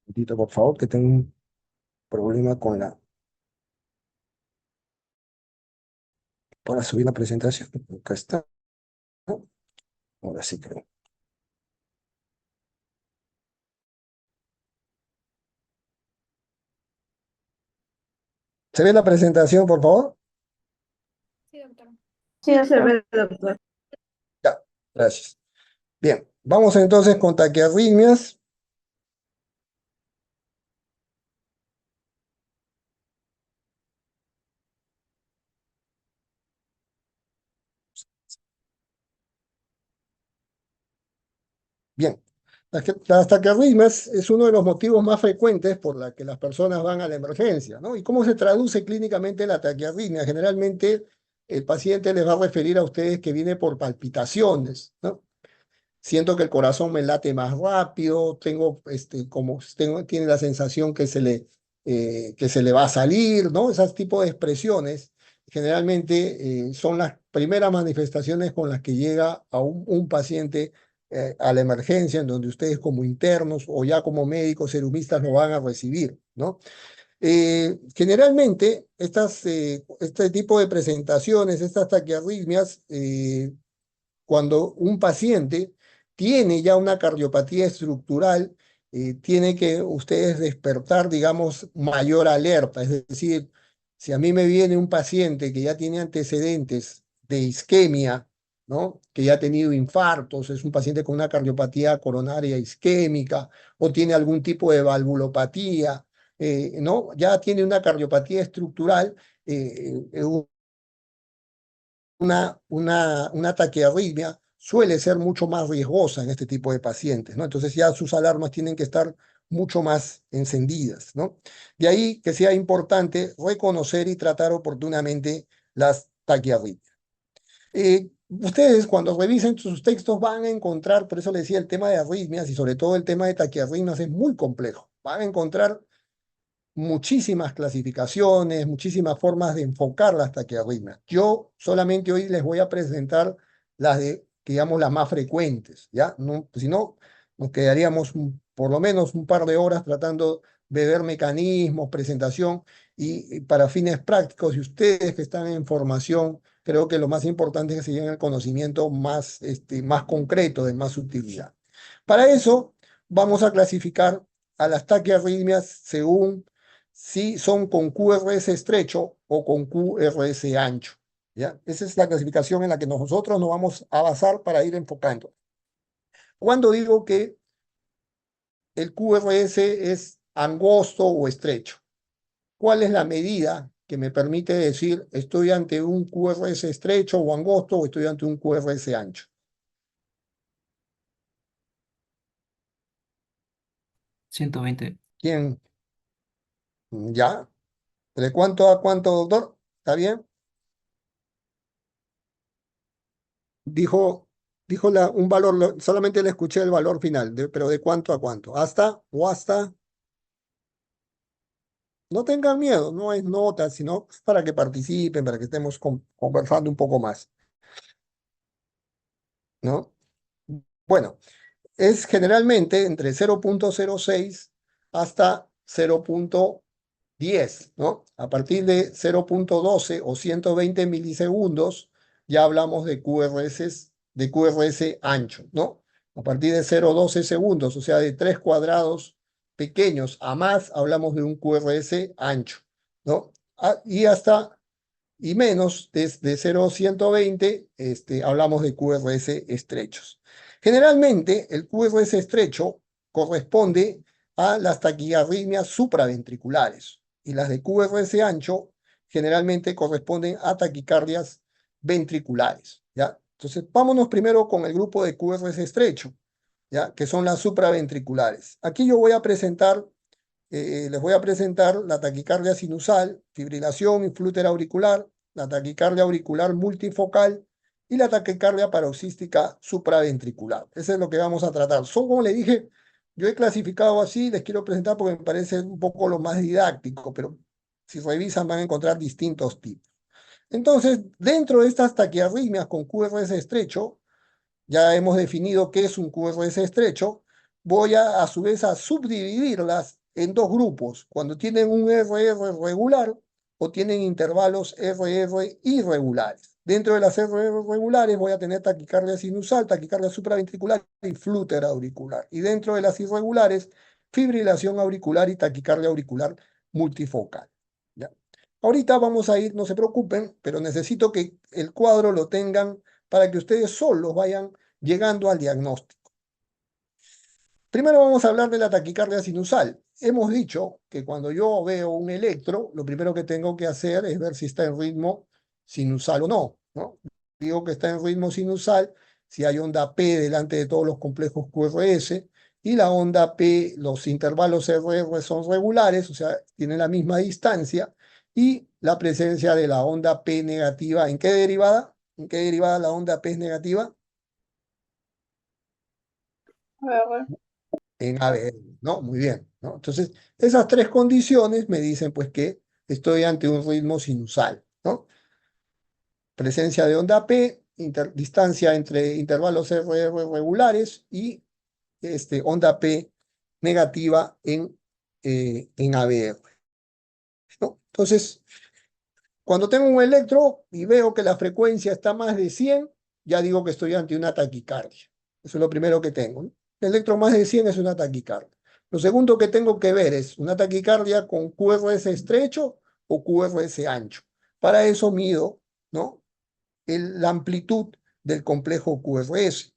Un momentito, por favor, que tengo un problema con para subir la presentación. Acá está. Ahora sí creo. ¿Se ve la presentación, por favor? Sí, doctor. Sí, se ve, doctor. Ya, gracias. Bien, vamos entonces con taquiarritmias. Bien, Las taquiarritmias es uno de los motivos más frecuentes por la que las personas van a la emergencia, ¿no? ¿Y cómo se traduce clínicamente la taquiarritmia? Generalmente el paciente les va a referir a ustedes que viene por palpitaciones, ¿no? Siento que el corazón me late más rápido, tiene la sensación que se le va a salir, ¿no? Esos tipos de expresiones generalmente son las primeras manifestaciones con las que llega a un paciente a la emergencia, en donde ustedes como internos o ya como médicos serumistas lo van a recibir, ¿no? Generalmente este tipo de presentaciones, estas taquiarritmias, cuando un paciente tiene ya una cardiopatía estructural, tiene que ustedes despertar, digamos, mayor alerta. Es decir, si a mí me viene un paciente que ya tiene antecedentes de isquemia, ¿no? Que ya ha tenido infartos, es un paciente con una cardiopatía coronaria isquémica o tiene algún tipo de valvulopatía, ¿no? Ya tiene una cardiopatía estructural, una taquiarritmia suele ser mucho más riesgosa en este tipo de pacientes, ¿no? Entonces ya sus alarmas tienen que estar mucho más encendidas, ¿no? De ahí que sea importante reconocer y tratar oportunamente las taquiarritmias. Ustedes cuando revisen sus textos van a encontrar, por eso les decía, el tema de arritmias y sobre todo el tema de taquiarritmias es muy complejo. Van a encontrar muchísimas clasificaciones, muchísimas formas de enfocar las taquiarritmias. Yo solamente hoy les voy a presentar las digamos, las más frecuentes, ¿ya? No, si no, nos quedaríamos por lo menos un par de horas tratando de ver mecanismos, presentación, y para fines prácticos, y ustedes que están en formación, creo que lo más importante es que se lleguen al conocimiento más concreto, de más utilidad. Para eso, vamos a clasificar a las taquiarritmias según si son con QRS estrecho o con QRS ancho, ¿ya? Esa es la clasificación en la que nosotros nos vamos a basar para ir enfocando. Cuando digo que el QRS es angosto o estrecho, ¿cuál es la medida que me permite decir estoy ante un QRS estrecho o angosto o estoy ante un QRS ancho? 120. ¿Quién? ¿Ya? ¿De cuánto a cuánto, doctor? ¿Está bien? Dijo un valor, solamente le escuché el valor final, pero ¿de cuánto a cuánto? ¿Hasta o hasta? No tengan miedo, no es nota, sino para que participen, para que estemos conversando un poco más, ¿no? Bueno, es generalmente entre 0,06 hasta 0,10, ¿no? A partir de 0,12 o 120 milisegundos, ya hablamos de QRS ancho, ¿no? A partir de 0,12 segundos, o sea, de 3 cuadrados pequeños a más, hablamos de un QRS ancho, ¿no? Y menos, desde 0,120, hablamos de QRS estrechos. Generalmente, el QRS estrecho corresponde a las taquiarritmias supraventriculares y las de QRS ancho generalmente corresponden a taquicardias ventriculares, ¿ya? Entonces, vámonos primero con el grupo de QRS estrecho, ¿ya? Que son las supraventriculares. Aquí yo les voy a presentar la taquicardia sinusal, fibrilación y flúter auricular, la taquicardia auricular multifocal y la taquicardia paroxística supraventricular. Eso es lo que vamos a tratar. Son, como le dije, yo he clasificado así, les quiero presentar porque me parece un poco lo más didáctico, pero si revisan van a encontrar distintos tipos. Entonces, dentro de estas taquiarritmias con QRS estrecho, ya hemos definido qué es un QRS estrecho, voy a su vez a subdividirlas en dos grupos, cuando tienen un RR regular o tienen intervalos RR irregulares. Dentro de las RR regulares voy a tener taquicardia sinusal, taquicardia supraventricular y flúter auricular. Y dentro de las irregulares, fibrilación auricular y taquicardia auricular multifocal. ¿Ya? Ahorita vamos a ir, no se preocupen, pero necesito que el cuadro lo tengan para que ustedes solos vayan llegando al diagnóstico. Primero vamos a hablar de la taquicardia sinusal. Hemos dicho que cuando yo veo un electro, lo primero que tengo que hacer es ver si está en ritmo sinusal o no, ¿no? Digo que está en ritmo sinusal si hay onda P delante de todos los complejos QRS y la onda P, los intervalos RR son regulares, o sea, tienen la misma distancia, y la presencia de la onda P negativa, ¿en qué derivada? ¿En qué derivada la onda P es negativa? En ABR, ¿no? Muy bien, ¿no? Entonces, esas tres condiciones me dicen, pues, que estoy ante un ritmo sinusal, ¿no? Presencia de onda P, distancia entre intervalos RR regulares y onda P negativa en ABR, ¿no? Entonces, cuando tengo un electro y veo que la frecuencia está más de 100, ya digo que estoy ante una taquicardia. Eso es lo primero que tengo, ¿no? El electro más de 100 es una taquicardia. Lo segundo que tengo que ver es una taquicardia con QRS estrecho o QRS ancho. Para eso mido, ¿no? La amplitud del complejo QRS,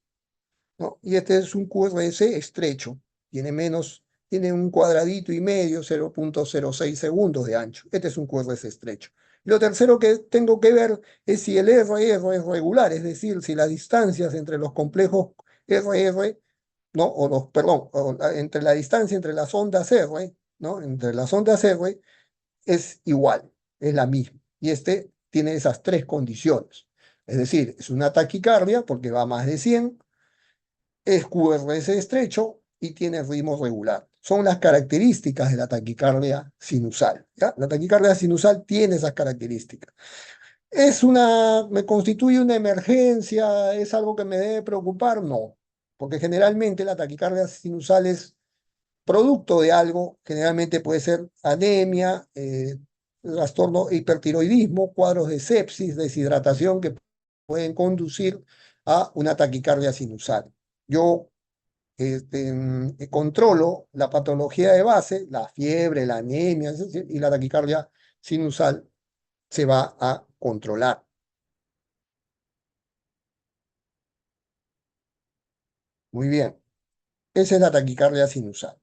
¿no? Y este es un QRS estrecho, tiene un cuadradito y medio, 0.06 segundos de ancho. Este es un QRS estrecho. Lo tercero que tengo que ver es si el RR es regular, es decir, si las distancias entre los complejos RR, ¿no? Perdón, entre la distancia entre las ondas R, ¿no? Entre las ondas R es igual, es la misma. Y este tiene esas tres condiciones. Es decir, es una taquicardia porque va a más de 100, es QRS estrecho y tiene ritmo regular. Son las características de la taquicardia sinusal, ¿ya? La taquicardia sinusal tiene esas características. ¿Me constituye una emergencia? ¿Es algo que me debe preocupar? No, porque generalmente la taquicardia sinusal es producto de algo, generalmente puede ser anemia, trastorno hipertiroidismo, cuadros de sepsis, deshidratación que pueden conducir a una taquicardia sinusal. Yo controlo la patología de base, la fiebre, la anemia, y la taquicardia sinusal se va a controlar. Muy bien, esa es la taquicardia sinusal.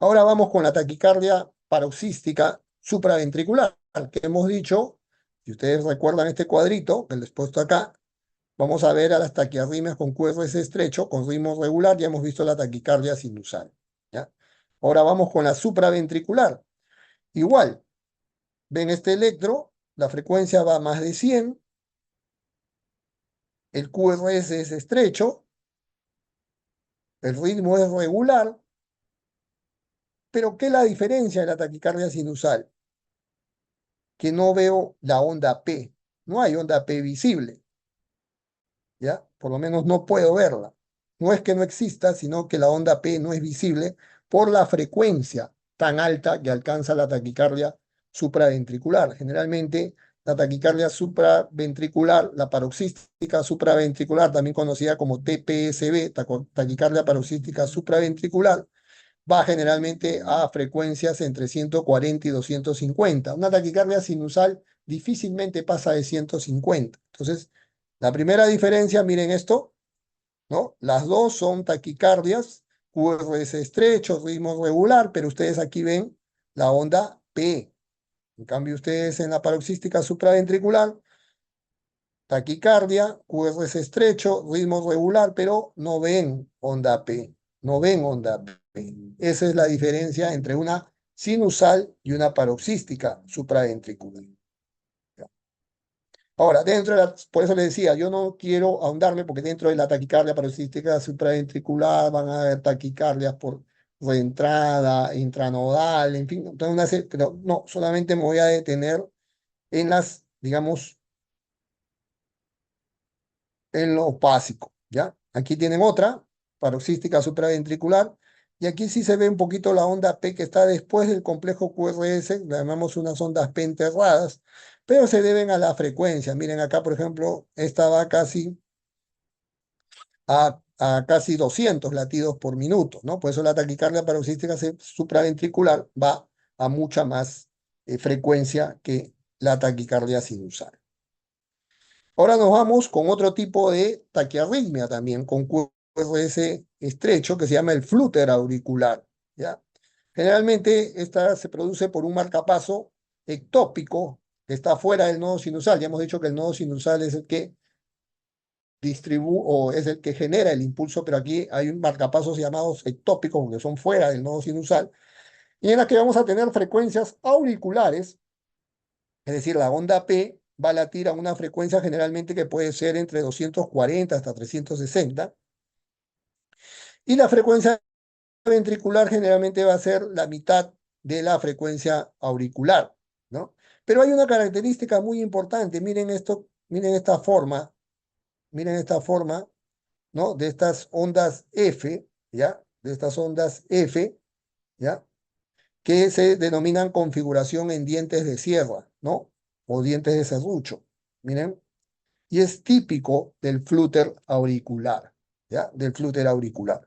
Ahora vamos con la taquicardia paroxística supraventricular, que hemos dicho, si ustedes recuerdan este cuadrito que les he puesto acá, vamos a ver a las taquiarritmias con QRS estrecho, con ritmo regular, ya hemos visto la taquicardia sinusal, ¿ya? Ahora vamos con la supraventricular. Igual, ven este electro, la frecuencia va a más de 100, el QRS es estrecho, el ritmo es regular, pero ¿qué es la diferencia de la taquicardia sinusal? Que no veo la onda P, no hay onda P visible, ¿ya? Por lo menos no puedo verla. No es que no exista, sino que la onda P no es visible por la frecuencia tan alta que alcanza la taquicardia supraventricular. Generalmente, la taquicardia supraventricular, la paroxística supraventricular, también conocida como TPSV, taquicardia paroxística supraventricular, va generalmente a frecuencias entre 140 y 250. Una taquicardia sinusal difícilmente pasa de 150. Entonces, la primera diferencia, miren esto, ¿no? Las dos son taquicardias, QRS estrecho, ritmo regular, pero ustedes aquí ven la onda P. En cambio, ustedes en la paroxística supraventricular, taquicardia, QRS estrecho, ritmo regular, pero no ven onda P, no ven onda P. Esa es la diferencia entre una sinusal y una paroxística supraventricular. Ahora, por eso le decía, yo no quiero ahondarme porque dentro de la taquicardia paroxística supraventricular van a haber taquicardias por reentrada, intranodal, en fin, pero no, solamente me voy a detener en las, digamos, en lo básico, ¿ya? Aquí tienen otra, paroxística supraventricular, y aquí sí se ve un poquito la onda P que está después del complejo QRS, le llamamos unas ondas P enterradas, pero se deben a la frecuencia. Miren acá, por ejemplo, esta va a casi 200 latidos por minuto, ¿no? Por eso la taquicardia paroxística supraventricular va a mucha más frecuencia que la taquicardia sinusal. Ahora nos vamos con otro tipo de taquiarritmia también, con QRS estrecho, que se llama el flúter auricular, ¿ya? Generalmente esta se produce por un marcapaso ectópico que está fuera del nodo sinusal. Ya hemos dicho que el nodo sinusal es el que o es el que genera el impulso, pero aquí hay un marcapasos llamados ectópicos, que son fuera del nodo sinusal, y en las que vamos a tener frecuencias auriculares, es decir, la onda P va a latir a una frecuencia generalmente que puede ser entre 240 hasta 360, y la frecuencia ventricular generalmente va a ser la mitad de la frecuencia auricular, ¿no? Pero hay una característica muy importante, miren esto, miren esta forma, ¿no? De estas ondas F, ¿ya? De estas ondas F, ¿ya? Que se denominan configuración en dientes de sierra, ¿no? O dientes de serrucho, miren. Y es típico del flúter auricular, ¿ya? Del flúter auricular.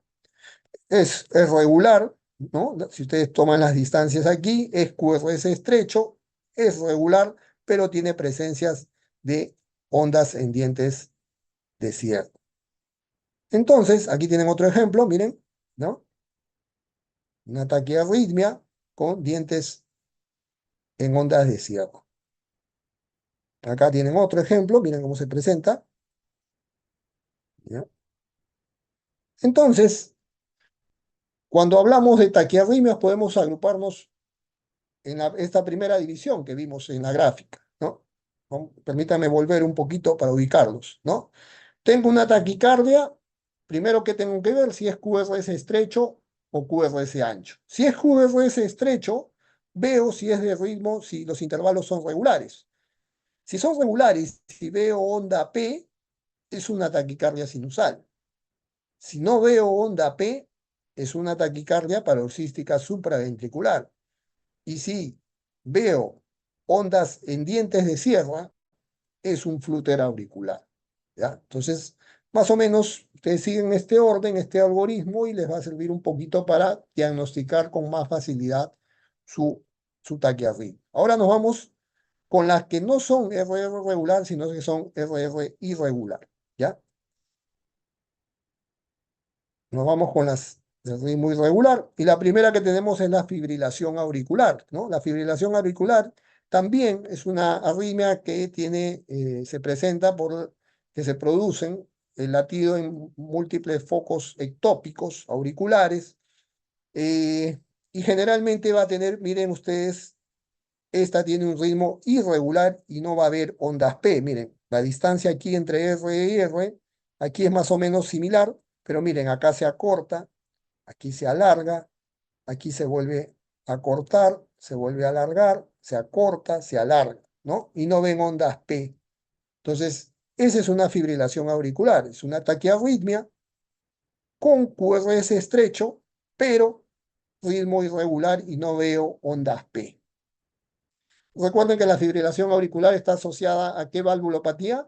Es regular, ¿no? Si ustedes toman las distancias aquí, es QRS estrecho, es regular, pero tiene presencias de ondas en dientes de sierra. Entonces, aquí tienen otro ejemplo, miren, ¿no? Una taquiarritmia con dientes en ondas de sierra. Acá tienen otro ejemplo, miren cómo se presenta. ¿Ya? Entonces, cuando hablamos de taquiarritmias, podemos agruparnos en esta primera división que vimos en la gráfica, ¿no? Permítanme volver un poquito para ubicarlos, ¿no? Tengo una taquicardia, primero que tengo que ver si es QRS estrecho o QRS ancho. Si es QRS estrecho, veo si es de ritmo, si los intervalos son regulares. Si son regulares, si veo onda P, es una taquicardia sinusal. Si no veo onda P, es una taquicardia paroxística supraventricular. Y si veo ondas en dientes de sierra, es un flúter auricular, ¿ya? Entonces, más o menos, ustedes siguen este orden, este algoritmo, y les va a servir un poquito para diagnosticar con más facilidad su taquiarritmia. Ahora nos vamos con las que no son RR regular, sino que son RR irregular, ¿ya? Nos vamos con las de ritmo irregular, y la primera que tenemos es la fibrilación auricular, ¿no? La fibrilación auricular también es una arritmia que se presenta por que se producen el latido en múltiples focos ectópicos auriculares, y generalmente va a tener, miren ustedes, esta tiene un ritmo irregular y no va a haber ondas P. Miren, la distancia aquí entre R y R, aquí es más o menos similar, pero miren, acá se acorta, aquí se alarga, aquí se vuelve a cortar, se vuelve a alargar, se acorta, se alarga, ¿no? Y no ven ondas P. Entonces, esa es una fibrilación auricular, es una taquiarritmia con QRS estrecho, pero ritmo irregular y no veo ondas P. Recuerden que la fibrilación auricular está asociada a ¿qué valvulopatía?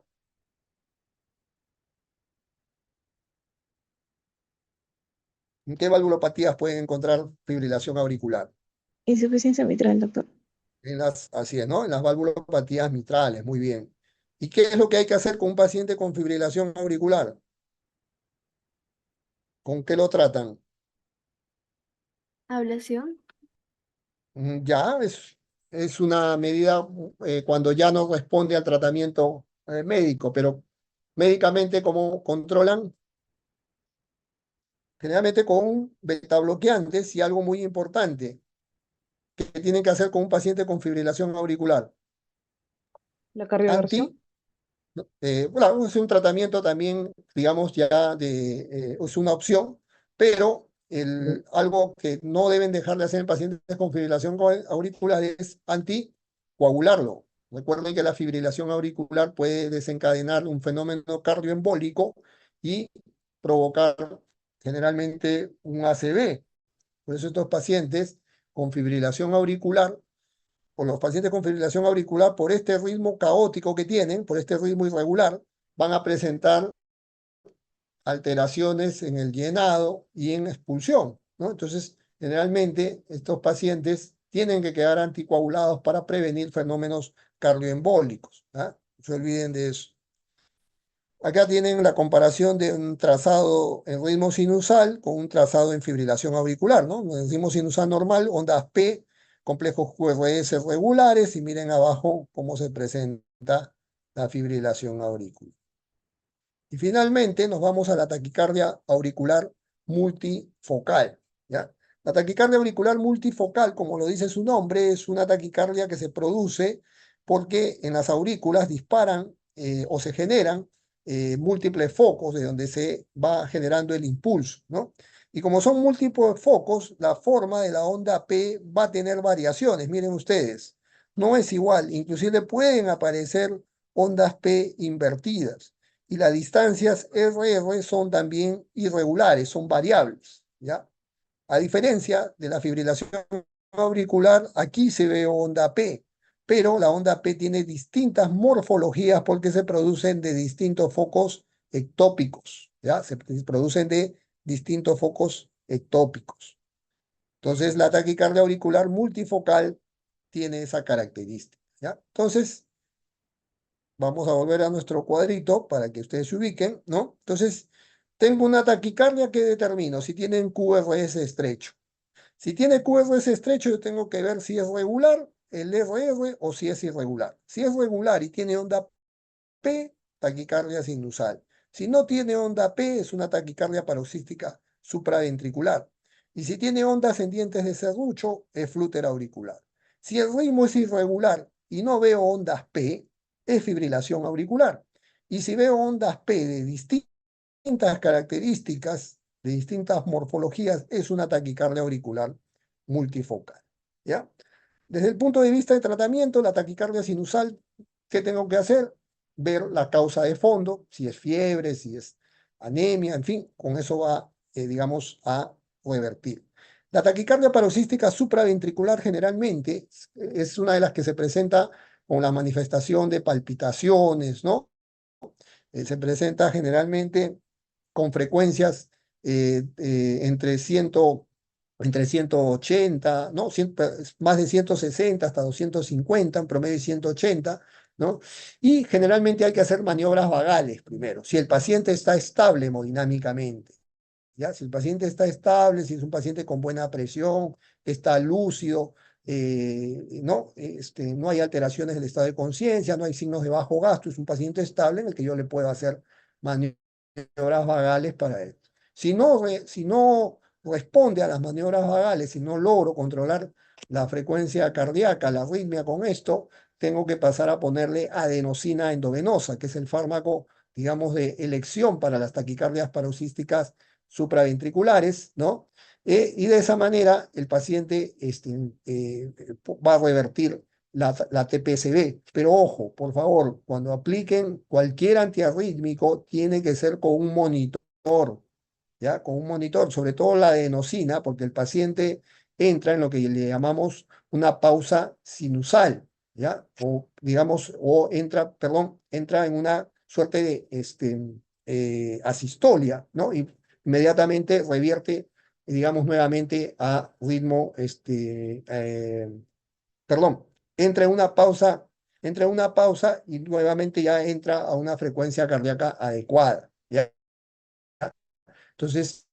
¿En qué valvulopatías pueden encontrar fibrilación auricular? Insuficiencia mitral, doctor. Así es, ¿no? En las valvulopatías mitrales, muy bien. ¿Y qué es lo que hay que hacer con un paciente con fibrilación auricular? ¿Con qué lo tratan? Ablación. Ya, es una medida cuando ya no responde al tratamiento médico, pero médicamente, ¿cómo controlan? Generalmente con betabloqueantes, y algo muy importante, ¿qué tienen que hacer con un paciente con fibrilación auricular? La cardioversión. Bueno, es un tratamiento también, digamos, ya es una opción, pero algo que no deben dejar de hacer en pacientes con fibrilación auricular es anticoagularlo. Recuerden que la fibrilación auricular puede desencadenar un fenómeno cardioembólico y provocar generalmente un ACV. Por eso estos pacientes con fibrilación auricular, o los pacientes con fibrilación auricular, por este ritmo caótico que tienen, por este ritmo irregular, van a presentar alteraciones en el llenado y en expulsión, ¿no? Entonces, generalmente estos pacientes tienen que quedar anticoagulados para prevenir fenómenos cardioembólicos, ¿ah? No se olviden de eso. Acá tienen la comparación de un trazado en ritmo sinusal con un trazado en fibrilación auricular, ¿no? En el ritmo sinusal normal, ondas P, complejos QRS regulares, y miren abajo cómo se presenta la fibrilación auricular. Y finalmente nos vamos a la taquicardia auricular multifocal, ¿ya? La taquicardia auricular multifocal, como lo dice su nombre, es una taquicardia que se produce porque en las aurículas disparan o se generan múltiples focos de donde se va generando el impulso, ¿no? Y como son múltiples focos, la forma de la onda P va a tener variaciones. Miren ustedes, no es igual. Inclusive pueden aparecer ondas P invertidas. Y las distancias RR son también irregulares, son variables, ¿ya? A diferencia de la fibrilación auricular, aquí se ve onda P, pero la onda P tiene distintas morfologías porque se producen de distintos focos ectópicos, ¿ya? Se producen de distintos focos ectópicos. Entonces, la taquicardia auricular multifocal tiene esa característica, ¿ya? Entonces, vamos a volver a nuestro cuadrito para que ustedes se ubiquen, ¿no? Entonces, tengo una taquicardia que determino si tienen QRS estrecho. Si tiene QRS estrecho, yo tengo que ver si es regular el RR o si es irregular. Si es regular y tiene onda P, taquicardia sinusal. Si no tiene onda P, es una taquicardia paroxística supraventricular. Y si tiene ondas ascendientes de serrucho, es flúter auricular. Si el ritmo es irregular y no veo ondas P, es fibrilación auricular. Y si veo ondas P de distintas características, de distintas morfologías, es una taquicardia auricular multifocal, ¿ya? Desde el punto de vista de tratamiento, la taquicardia sinusal, ¿qué tengo que hacer? Ver la causa de fondo, si es fiebre, si es anemia, en fin, con eso va, digamos, a revertir. La taquicardia paroxística supraventricular generalmente es una de las que se presenta con la manifestación de palpitaciones, ¿no? Se presenta generalmente con frecuencias entre 180, ¿no? Más de 160 hasta 250, en promedio 180, ¿no? Y generalmente hay que hacer maniobras vagales primero, si el paciente está estable hemodinámicamente, ¿ya? Si el paciente está estable, si es un paciente con buena presión, está lúcido, ¿no? No hay alteraciones del estado de conciencia, no hay signos de bajo gasto, es un paciente estable en el que yo le puedo hacer maniobras vagales para él. Si no responde a las maniobras vagales, si no logro controlar la frecuencia cardíaca, la arritmia con esto, tengo que pasar a ponerle adenosina endovenosa, que es el fármaco, digamos, de elección para las taquicardias paroxísticas supraventriculares, ¿no? Y de esa manera el paciente va a revertir la TPSB. Pero ojo, por favor, cuando apliquen cualquier antiarrítmico, tiene que ser con un monitor, ¿ya? Con un monitor, sobre todo la adenosina, porque el paciente entra en lo que le llamamos una pausa sinusal, ¿ya? O digamos, entra en una suerte de asistolia, ¿no? Y inmediatamente revierte, digamos, nuevamente a ritmo, perdón, entra en una pausa y nuevamente ya entra a una frecuencia cardíaca adecuada, ¿ya? Entonces,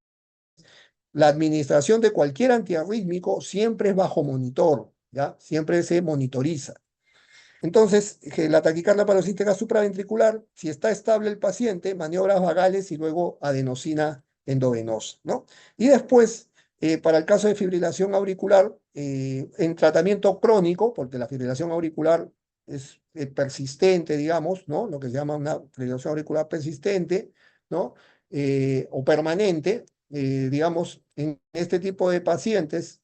la administración de cualquier antiarrítmico siempre es bajo monitor, ¿ya? Siempre se monitoriza. Entonces, la taquicardia paroxística supraventricular, si está estable el paciente, maniobras vagales y luego adenosina endovenosa, ¿no? Y después, para el caso de fibrilación auricular, en tratamiento crónico, porque la fibrilación auricular es persistente, digamos, ¿no? Lo que se llama una fibrilación auricular persistente, ¿no? O permanente, digamos, en este tipo de pacientes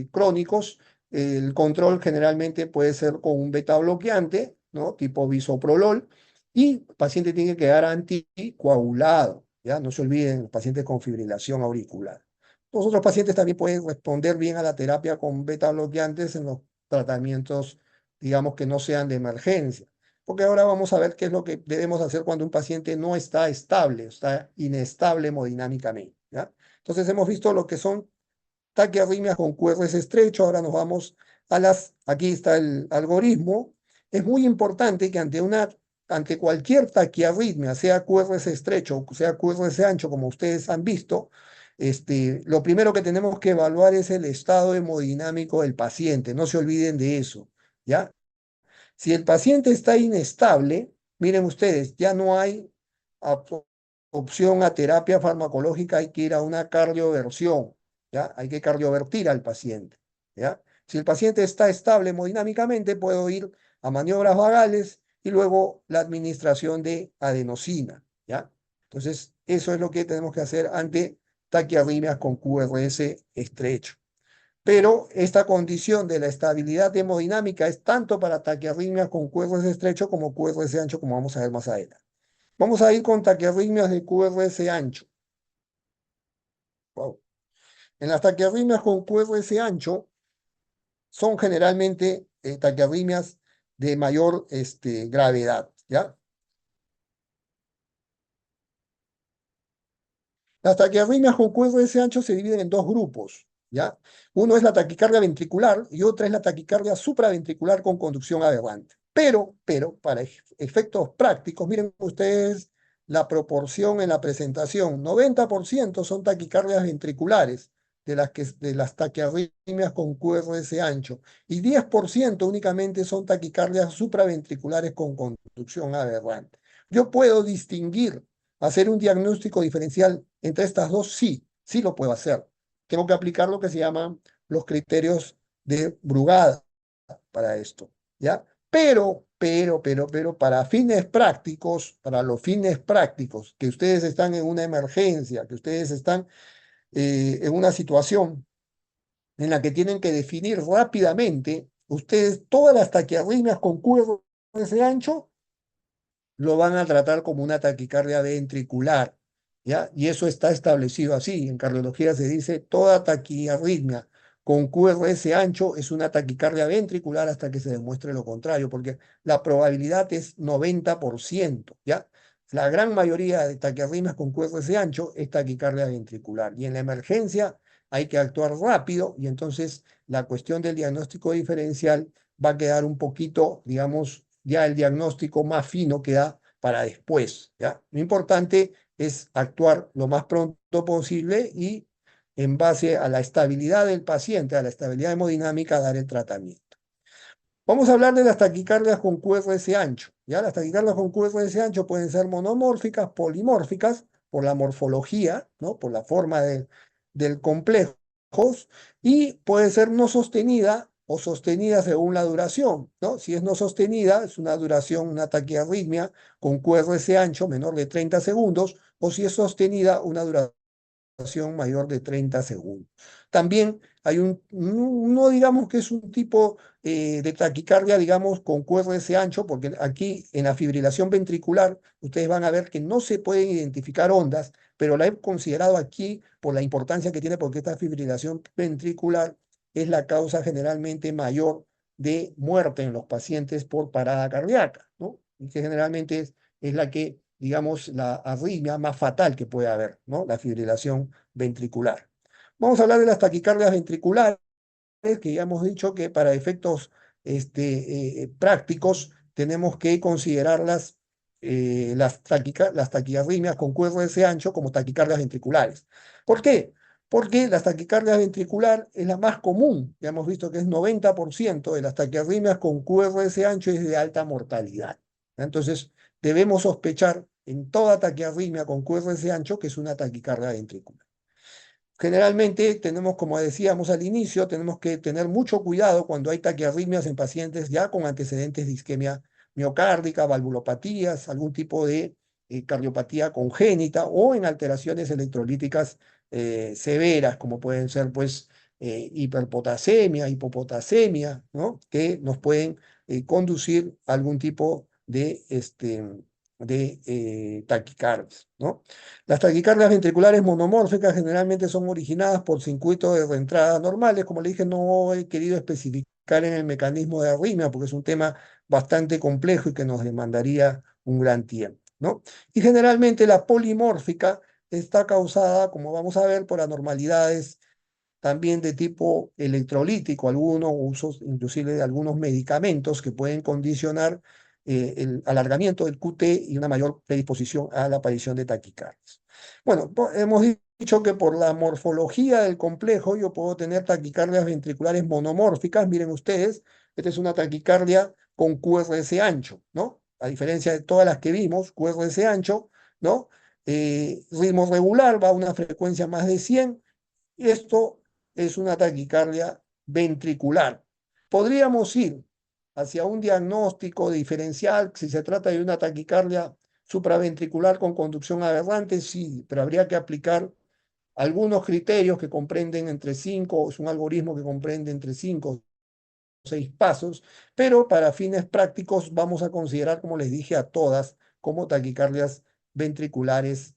crónicos, el control generalmente puede ser con un beta bloqueante, ¿no? Tipo bisoprolol, y el paciente tiene que quedar anticoagulado, ¿ya? No se olviden, los pacientes con fibrilación auricular. Los otros pacientes también pueden responder bien a la terapia con beta bloqueantes en los tratamientos, digamos, que no sean de emergencia. Porque ahora vamos a ver qué es lo que debemos hacer cuando un paciente no está estable, está inestable hemodinámicamente, ¿ya? Entonces hemos visto lo que son taquiarritmias con QRS estrecho. Ahora nos vamos aquí está el algoritmo. Es muy importante que ante cualquier taquiarritmia, sea QRS estrecho o sea QRS ancho, como ustedes han visto, lo primero que tenemos que evaluar es el estado hemodinámico del paciente. No se olviden de eso, ¿ya? Si el paciente está inestable, miren ustedes, ya no hay opción a terapia farmacológica, hay que ir a una cardioversión, ¿ya? Hay que cardiovertir al paciente, ¿ya? Si el paciente está estable hemodinámicamente, puedo ir a maniobras vagales y luego la administración de adenosina, ¿ya? Entonces, eso es lo que tenemos que hacer ante taquiarritmias con QRS estrecho. Pero esta condición de la estabilidad hemodinámica es tanto para taquiarritmias con QRS estrecho como QRS ancho, como vamos a ver más adelante. Vamos a ir con taquiarritmias de QRS ancho. Wow. En las taquiarritmias con QRS ancho son generalmente taquiarritmias de mayor gravedad, ¿ya? Las taquiarritmias con QRS ancho se dividen en dos grupos, ¿ya? Uno es la taquicardia ventricular y otra es la taquicardia supraventricular con conducción aberrante. Pero, para efectos prácticos, miren ustedes la proporción en la presentación. 90% son taquicardias ventriculares de las taquiarritmias con QRS ancho y 10% únicamente son taquicardias supraventriculares con conducción aberrante. Yo puedo distinguir, hacer un diagnóstico diferencial entre estas dos, sí, sí lo puedo hacer. Tengo que aplicar lo que se llaman los criterios de Brugada para esto, ¿ya? Pero, para fines prácticos, para los fines prácticos, que ustedes están en una emergencia, que ustedes están en una situación en la que tienen que definir rápidamente, ustedes todas las taquiarritmias con QRS ancho lo van a tratar como una taquicardia ventricular, ¿ya? Y eso está establecido así. En cardiología se dice toda taquiarritmia con QRS ancho es una taquicardia ventricular hasta que se demuestre lo contrario, porque la probabilidad es 90%, ¿ya? La gran mayoría de taquiarritmias con QRS ancho es taquicardia ventricular. Y en la emergencia hay que actuar rápido y entonces la cuestión del diagnóstico diferencial va a quedar un poquito, digamos, ya el diagnóstico más fino queda para después, ¿ya? Lo importante es actuar lo más pronto posible y en base a la estabilidad del paciente, a la estabilidad hemodinámica, dar el tratamiento. Vamos a hablar de las taquicardias con QRS ancho, ¿ya? Las taquicardias con QRS ancho pueden ser monomórficas, polimórficas, por la morfología, ¿no? Por la forma del complejo, y puede ser no sostenida o sostenida según la duración, ¿no? Si es no sostenida, es una duración, una taquiarritmia con QRS ancho menor de 30 segundos, o si es sostenida, una duración mayor de 30 segundos. También hay no digamos que es un tipo de taquicardia, digamos, con QRS ancho, porque aquí en la fibrilación ventricular ustedes van a ver que no se pueden identificar ondas, pero la he considerado aquí por la importancia que tiene, porque esta fibrilación ventricular es la causa generalmente mayor de muerte en los pacientes por parada cardíaca, ¿no? Y que generalmente es la que, digamos, la arritmia más fatal que puede haber, ¿no? La fibrilación ventricular. Vamos a hablar de las taquicardias ventriculares, que ya hemos dicho que para efectos prácticos tenemos que considerarlas las taquiarritmias con QRS ancho como taquicardias ventriculares. ¿Por qué? Porque la taquicardia ventricular es la más común. Ya hemos visto que es 90% de las taquiarritmias con QRS ancho es de alta mortalidad. Entonces, debemos sospechar en toda taquiarritmia con QRS ancho que es una taquicardia ventricular. Generalmente tenemos, como decíamos al inicio, tenemos que tener mucho cuidado cuando hay taquiarritmias en pacientes ya con antecedentes de isquemia miocárdica, valvulopatías, algún tipo de cardiopatía congénita o en alteraciones electrolíticas severas, como pueden ser pues hiperpotasemia, hipopotasemia, ¿no? Que nos pueden conducir a algún tipo de taquicardias, ¿no? Las taquicardias ventriculares monomórficas generalmente son originadas por circuitos de reentrada normales. Como le dije, no he querido especificar en el mecanismo de arritmia porque es un tema bastante complejo y que nos demandaría un gran tiempo, ¿no? Y generalmente la polimórfica está causada, como vamos a ver, por anormalidades también de tipo electrolítico, algunos usos inclusive de algunos medicamentos que pueden condicionar el alargamiento del QT y una mayor predisposición a la aparición de taquicardias. Bueno, hemos dicho que por la morfología del complejo yo puedo tener taquicardias ventriculares monomórficas. Miren ustedes, esta es una taquicardia con QRS ancho, ¿no? A diferencia de todas las que vimos, QRS ancho, ¿no? ritmo regular, va a una frecuencia más de 100, y esto es una taquicardia ventricular. Podríamos ir hacia un diagnóstico diferencial si se trata de una taquicardia supraventricular con conducción aberrante, sí, pero habría que aplicar algunos criterios que comprenden entre 5, es un algoritmo que comprende entre 5 o 6 pasos, pero para fines prácticos vamos a considerar, como les dije, a todas como taquicardias ventriculares,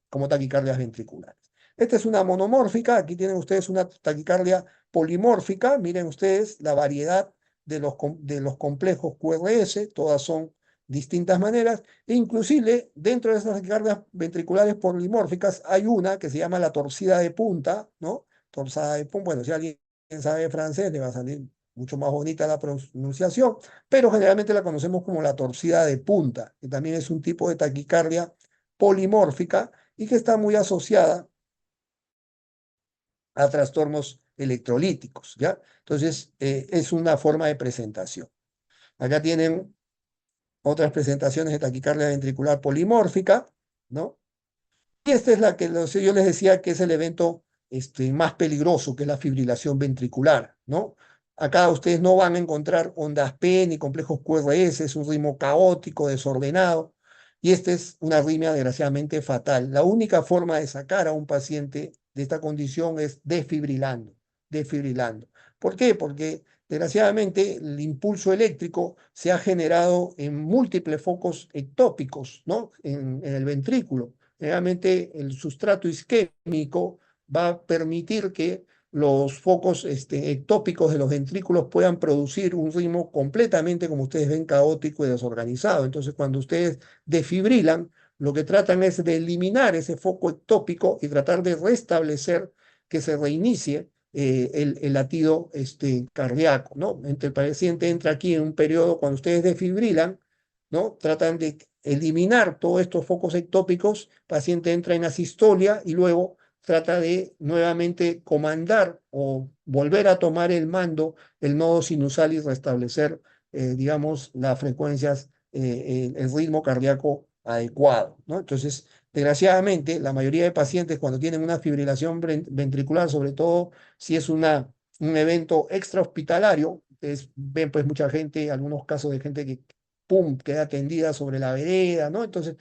como taquicardias ventriculares. Esta es una monomórfica, aquí tienen ustedes una taquicardia polimórfica, miren ustedes la variedad de los complejos QRS, todas son distintas maneras, e inclusive dentro de esas taquicardias ventriculares polimórficas hay una que se llama la torcida de punta, ¿no? Torsada de punta, bueno, si alguien sabe francés le va a salir mucho más bonita la pronunciación, pero generalmente la conocemos como la torcida de punta, que también es un tipo de taquicardia polimórfica y que está muy asociada a trastornos electrolíticos, ¿ya? Entonces, es una forma de presentación. Acá tienen otras presentaciones de taquicardia ventricular polimórfica, ¿no? Y esta es la que yo les decía que es el evento más peligroso, que es la fibrilación ventricular, ¿no? Acá ustedes no van a encontrar ondas P ni complejos QRS, es un ritmo caótico, desordenado, y esta es una arritmia desgraciadamente fatal. La única forma de sacar a un paciente de esta condición es desfibrilando, desfibrilando. ¿Por qué? Porque desgraciadamente el impulso eléctrico se ha generado en múltiples focos ectópicos, ¿no? En el ventrículo. Generalmente el sustrato isquémico va a permitir que los focos ectópicos de los ventrículos puedan producir un ritmo completamente, como ustedes ven, caótico y desorganizado. Entonces, cuando ustedes desfibrilan, lo que tratan es de eliminar ese foco ectópico y tratar de restablecer que se reinicie el latido cardíaco, ¿no? El paciente entra aquí en un periodo, cuando ustedes desfibrilan, ¿no? Tratan de eliminar todos estos focos ectópicos, el paciente entra en asistolia y luego trata de nuevamente comandar o volver a tomar el mando, el nodo sinusal y restablecer, digamos, las frecuencias, el ritmo cardíaco adecuado, ¿no? Entonces, desgraciadamente, la mayoría de pacientes cuando tienen una fibrilación ventricular, sobre todo si es un evento extrahospitalario, ustedes ven pues mucha gente, algunos casos de gente que pum, queda tendida sobre la vereda, ¿no? Entonces,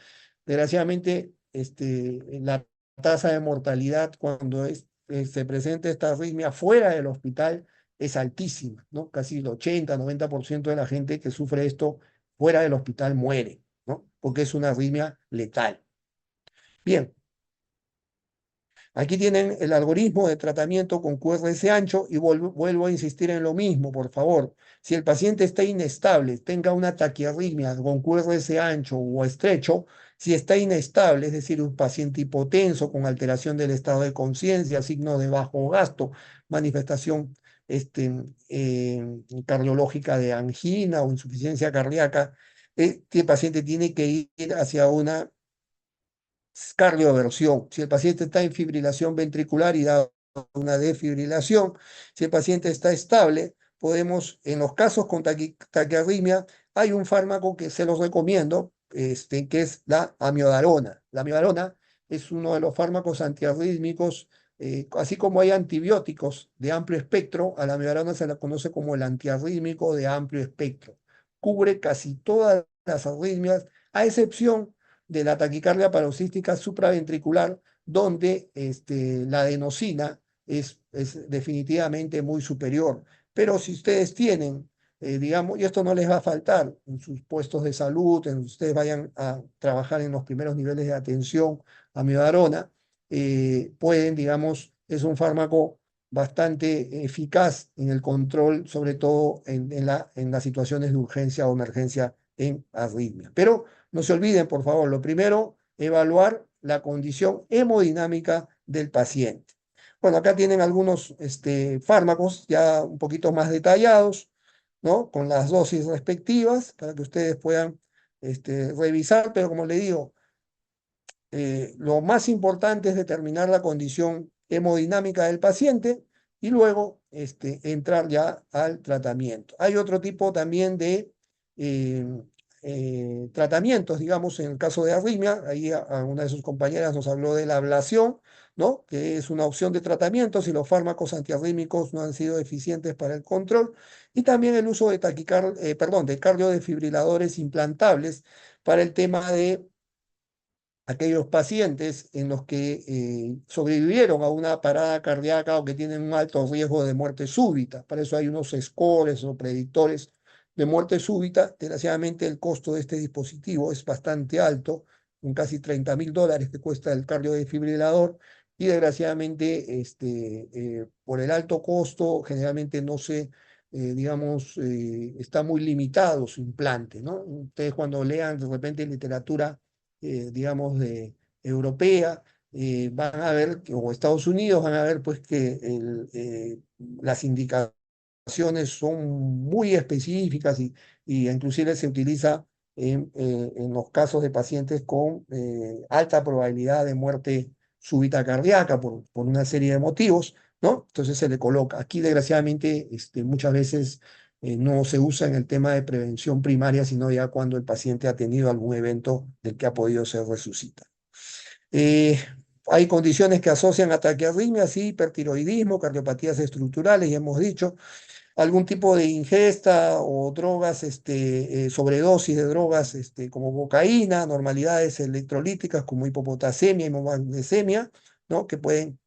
desgraciadamente, la tasa de mortalidad cuando se presenta esta arritmia fuera del hospital es altísima, ¿no? Casi el 80-90% de la gente que sufre esto fuera del hospital muere, ¿no? Porque es una arritmia letal. Bien. Aquí tienen el algoritmo de tratamiento con QRS ancho y vuelvo a insistir en lo mismo, por favor. Si el paciente está inestable, tenga una taquiarritmia con QRS ancho o estrecho, si está inestable, es decir, un paciente hipotenso con alteración del estado de conciencia, signo de bajo gasto, manifestación cardiológica de angina o insuficiencia cardíaca, el paciente tiene que ir hacia una cardioversión. Si el paciente está en fibrilación ventricular y da una desfibrilación, si el paciente está estable, podemos, en los casos con taquiarritmia, hay un fármaco que se los recomiendo, que es la amiodarona. La amiodarona es uno de los fármacos antiarrítmicos, así como hay antibióticos de amplio espectro, a la amiodarona se la conoce como el antiarrítmico de amplio espectro. Cubre casi todas las arritmias, a excepción de la taquicardia paroxística supraventricular, donde la adenosina es definitivamente muy superior. Pero si ustedes tienen, digamos, y esto no les va a faltar en sus puestos de salud, en ustedes vayan a trabajar en los primeros niveles de atención a amiodarona, pueden, digamos, es un fármaco bastante eficaz en el control, sobre todo en las situaciones de urgencia o emergencia en arritmia. Pero no se olviden, por favor, lo primero, evaluar la condición hemodinámica del paciente. Bueno, acá tienen algunos fármacos ya un poquito más detallados, ¿no? Con las dosis respectivas para que ustedes puedan revisar, pero como le digo, lo más importante es determinar la condición hemodinámica del paciente y luego entrar ya al tratamiento. Hay otro tipo también de tratamientos, digamos, en el caso de arritmia, ahí una de sus compañeras nos habló de la ablación, ¿no? Que es una opción de tratamiento si los fármacos antiarrítmicos no han sido eficientes para el control, y también el uso de de cardiodefibriladores implantables para el tema de aquellos pacientes en los que sobrevivieron a una parada cardíaca o que tienen un alto riesgo de muerte súbita. Para eso hay unos scores o predictores de muerte súbita. Desgraciadamente el costo de este dispositivo es bastante alto, con casi $30.000 que cuesta el cardiodefibrilador, y desgraciadamente por el alto costo generalmente no se, digamos, está muy limitado su implante, ¿no? Ustedes cuando lean de repente literatura digamos, europea, van a ver, o Estados Unidos, van a ver pues que las indicaciones son muy específicas y inclusive se utiliza en los casos de pacientes con alta probabilidad de muerte súbita cardíaca por una serie de motivos, ¿no? Entonces se le coloca. Aquí, desgraciadamente, muchas veces no se usa en el tema de prevención primaria, sino ya cuando el paciente ha tenido algún evento del que ha podido ser resucitado. Hay condiciones que asocian a taquiarritmias, sí, hipertiroidismo, cardiopatías estructurales, ya hemos dicho, algún tipo de ingesta o drogas, sobredosis de drogas como cocaína, normalidades electrolíticas como hipopotasemia, hipomagnesemia, ¿no? Que pueden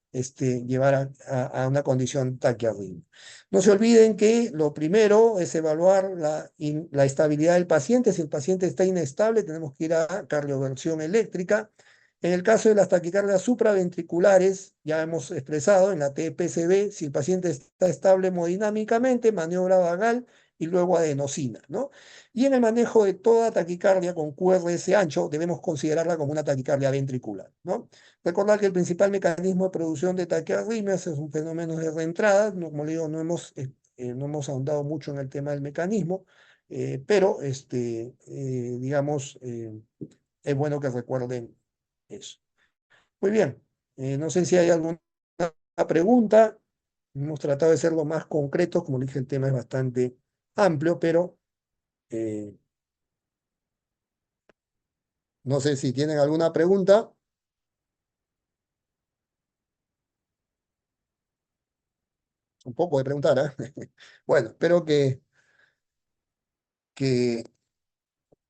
llevar a una condición taquiarritmia. No se olviden que lo primero es evaluar la estabilidad del paciente. Si el paciente está inestable, tenemos que ir a cardioversión eléctrica. En el caso de las taquicardias supraventriculares, ya hemos expresado en la TPCB, si el paciente está estable hemodinámicamente, maniobra vagal y luego adenosina, ¿no? Y en el manejo de toda taquicardia con QRS ancho, debemos considerarla como una taquicardia ventricular, ¿no? Recordar que el principal mecanismo de producción de taquiarritmias es un fenómeno de reentrada. Como le digo, no hemos ahondado mucho en el tema del mecanismo, pero digamos, es bueno que recuerden eso. Muy bien. No sé si hay alguna pregunta. Hemos tratado de ser lo más concretos. Como le dije, el tema es bastante amplio, pero no sé si tienen alguna pregunta. Un poco de preguntar, ¿eh? Bueno, espero que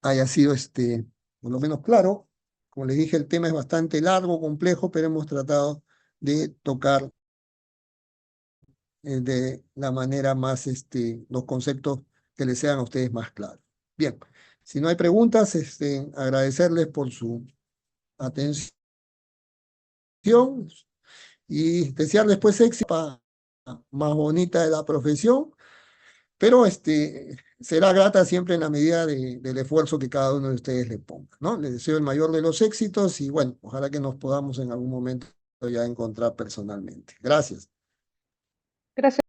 haya sido por lo menos claro. Como les dije, el tema es bastante largo, complejo, pero hemos tratado de tocar de la manera más, los conceptos que les sean a ustedes más claros. Bien, si no hay preguntas, agradecerles por su atención y desearles pues éxito más bonita de la profesión, pero será grata siempre en la medida del esfuerzo que cada uno de ustedes le ponga, ¿no? Les deseo el mayor de los éxitos y bueno, ojalá que nos podamos en algún momento ya encontrar personalmente. Gracias. Gracias.